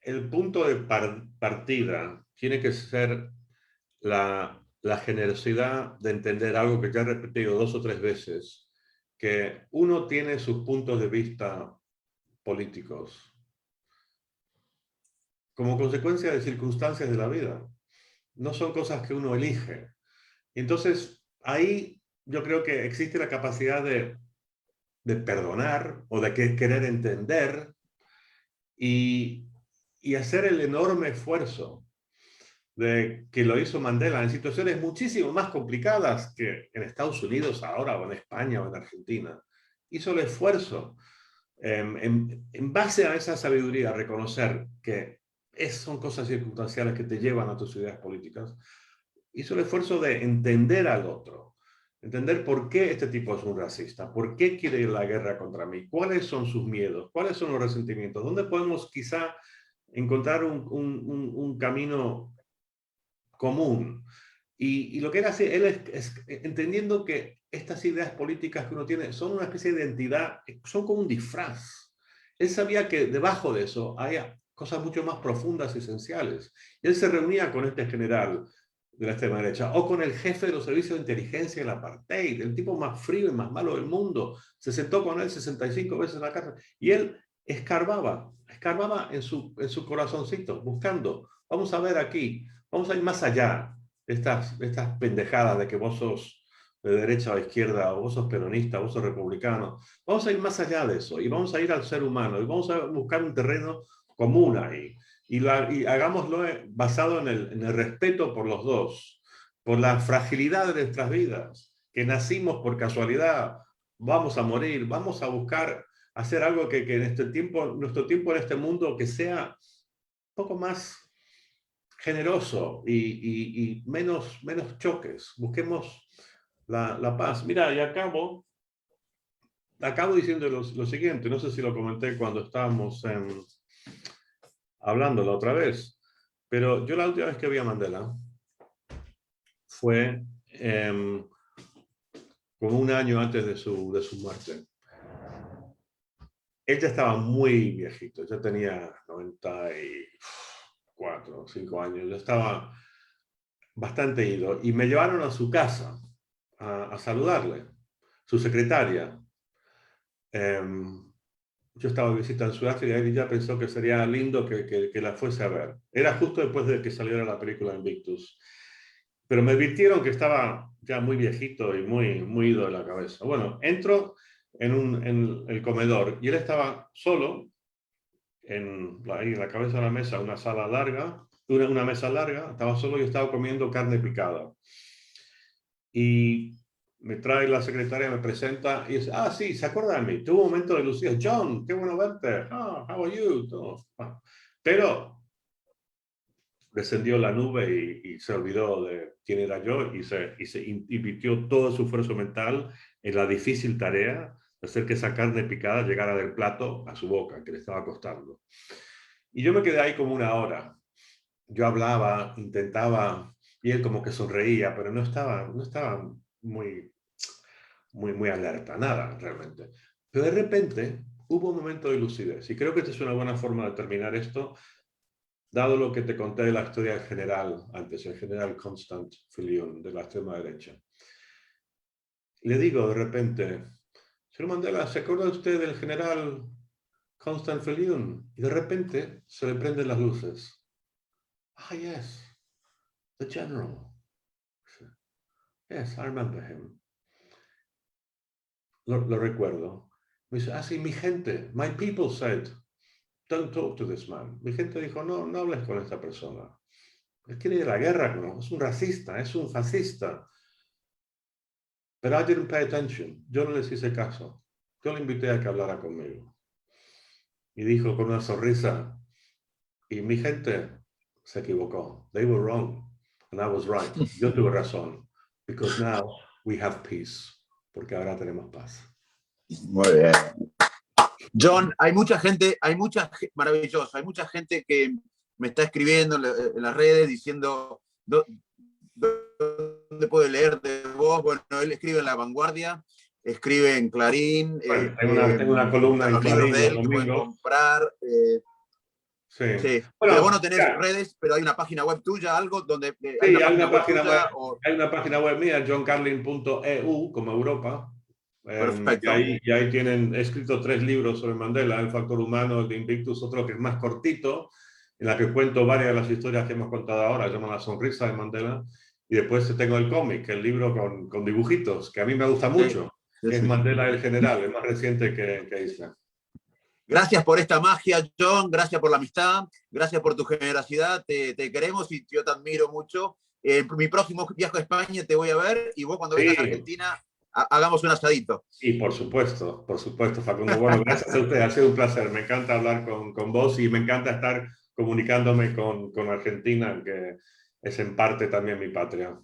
el punto de partida tiene que ser la generosidad de entender algo que ya he repetido 2 o 3 veces, que uno tiene sus puntos de vista políticos como consecuencia de circunstancias de la vida. No son cosas que uno elige. Y entonces, ahí yo creo que existe la capacidad de perdonar o de querer entender y, y hacer el enorme esfuerzo de que lo hizo Mandela en situaciones muchísimo más complicadas que en Estados Unidos ahora o en España o en Argentina. Hizo el esfuerzo en base a esa sabiduría, reconocer que son cosas circunstanciales que te llevan a tus ideas políticas. Hizo el esfuerzo de entender al otro, entender por qué este tipo es un racista, por qué quiere ir a la guerra contra mí, cuáles son sus miedos, cuáles son los resentimientos, dónde podemos quizá encontrar un camino común. Y lo que él hace, él es entendiendo que estas ideas políticas que uno tiene son una especie de identidad, son como un disfraz. Él sabía que debajo de eso cosas mucho más profundas y esenciales. Y él se reunía con este general de la extrema derecha, o con el jefe de los servicios de inteligencia del apartheid, el tipo más frío y más malo del mundo. Se sentó con él 65 veces en la cárcel, y él escarbaba en su corazoncito, buscando, vamos a ver aquí, vamos a ir más allá de estas pendejadas de que vos sos de derecha o de izquierda, o vos sos peronista, o vos sos republicano. Vamos a ir más allá de eso, y vamos a ir al ser humano, y vamos a buscar un terreno común ahí. Y hagámoslo basado en el respeto por los dos, por la fragilidad de nuestras vidas, que nacimos por casualidad, vamos a morir, vamos a buscar hacer algo que en nuestro tiempo en este mundo, que sea un poco más generoso y menos choques. Busquemos la paz. Mira, y acabo diciendo lo siguiente, no sé si lo comenté cuando estábamos hablando la otra vez, pero yo la última vez que vi a Mandela fue como un año antes de su muerte. Él ya estaba muy viejito, ya tenía 94, 5 años, ya estaba bastante ido, y me llevaron a su casa a saludarle, su secretaria. Yo estaba de visita en Sudáfrica y ella pensó que sería lindo que la fuese a ver. Era justo después de que saliera la película Invictus. Pero me advirtieron que estaba ya muy viejito y muy ido de la cabeza. Bueno, entro en el comedor y él estaba solo ahí en la cabeza de la mesa, una sala larga, una mesa larga, estaba solo y estaba comiendo carne picada. Y me trae la secretaria, me presenta y dice, sí, se acuerda de mí. Tuvo un momento de lucidez. John, qué bueno verte. How are you? Pero descendió la nube y se olvidó de quién era yo, y se invirtió todo su esfuerzo mental en la difícil tarea de hacer que esa carne picada llegara del plato a su boca, que le estaba costando. Y yo me quedé ahí como una hora. Yo hablaba, intentaba, y él como que sonreía, pero no estaba muy alerta, nada realmente. Pero de repente hubo un momento de lucidez, y creo que esta es una buena forma de terminar esto, dado lo que te conté de la historia del general antes, el general Constant Filion, de la extrema derecha. Le digo de repente, señor Mandela, ¿se acuerda usted del general Constant Filion? Y de repente se le prenden las luces. Yes, the general. Yes, I remember him. Lo recuerdo. Me dice, sí, mi gente, my people said, don't talk to this man. Mi gente dijo, no hables con esta persona. Él quiere ir a la guerra, ¿no? Es un racista, es un fascista. But I didn't pay attention. Yo no les hice caso. Yo le invité a que hablara conmigo. Y dijo con una sonrisa, y mi gente se equivocó. They were wrong. And I was right. Yo tuve razón. Because now we have peace. Porque ahora tenemos paz. Muy bien. John, maravilloso, hay mucha gente que me está escribiendo en las redes diciendo dónde puede leer de vos. Bueno, él escribe en La Vanguardia, escribe en Clarín, Bueno, tengo una columna en los libros Clarín de él los que pueden domingos. comprar. Sí. Sí. Bueno, Pero vos no tenés ya. redes, pero hay una página web tuya, algo donde Sí, hay una página web, o... hay una página web mía, johncarlin.eu, como Europa. Perfecto. Y ahí tienen, he escrito 3 libros sobre Mandela, El factor humano, el de Invictus, otro que es más cortito, en la que cuento varias de las historias que hemos contado ahora, se llama La sonrisa de Mandela. Y después tengo el cómic, el libro con dibujitos, que a mí me gusta mucho, que es Mandela el General, el más reciente que hice. Gracias por esta magia, John, gracias por la amistad, gracias por tu generosidad, te queremos y yo te admiro mucho. Mi próximo viaje a España te voy a ver, y vos cuando vengas a Argentina hagamos un asadito. Y por supuesto, Facundo. Bueno, gracias a usted, ha sido un placer. Me encanta hablar con vos y me encanta estar comunicándome con Argentina, que es en parte también mi patria.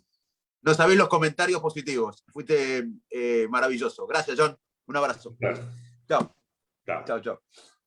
No sabés los comentarios positivos. Fuiste maravilloso. Gracias, John. Un abrazo. Claro. Chao. Chao. Chao, chao.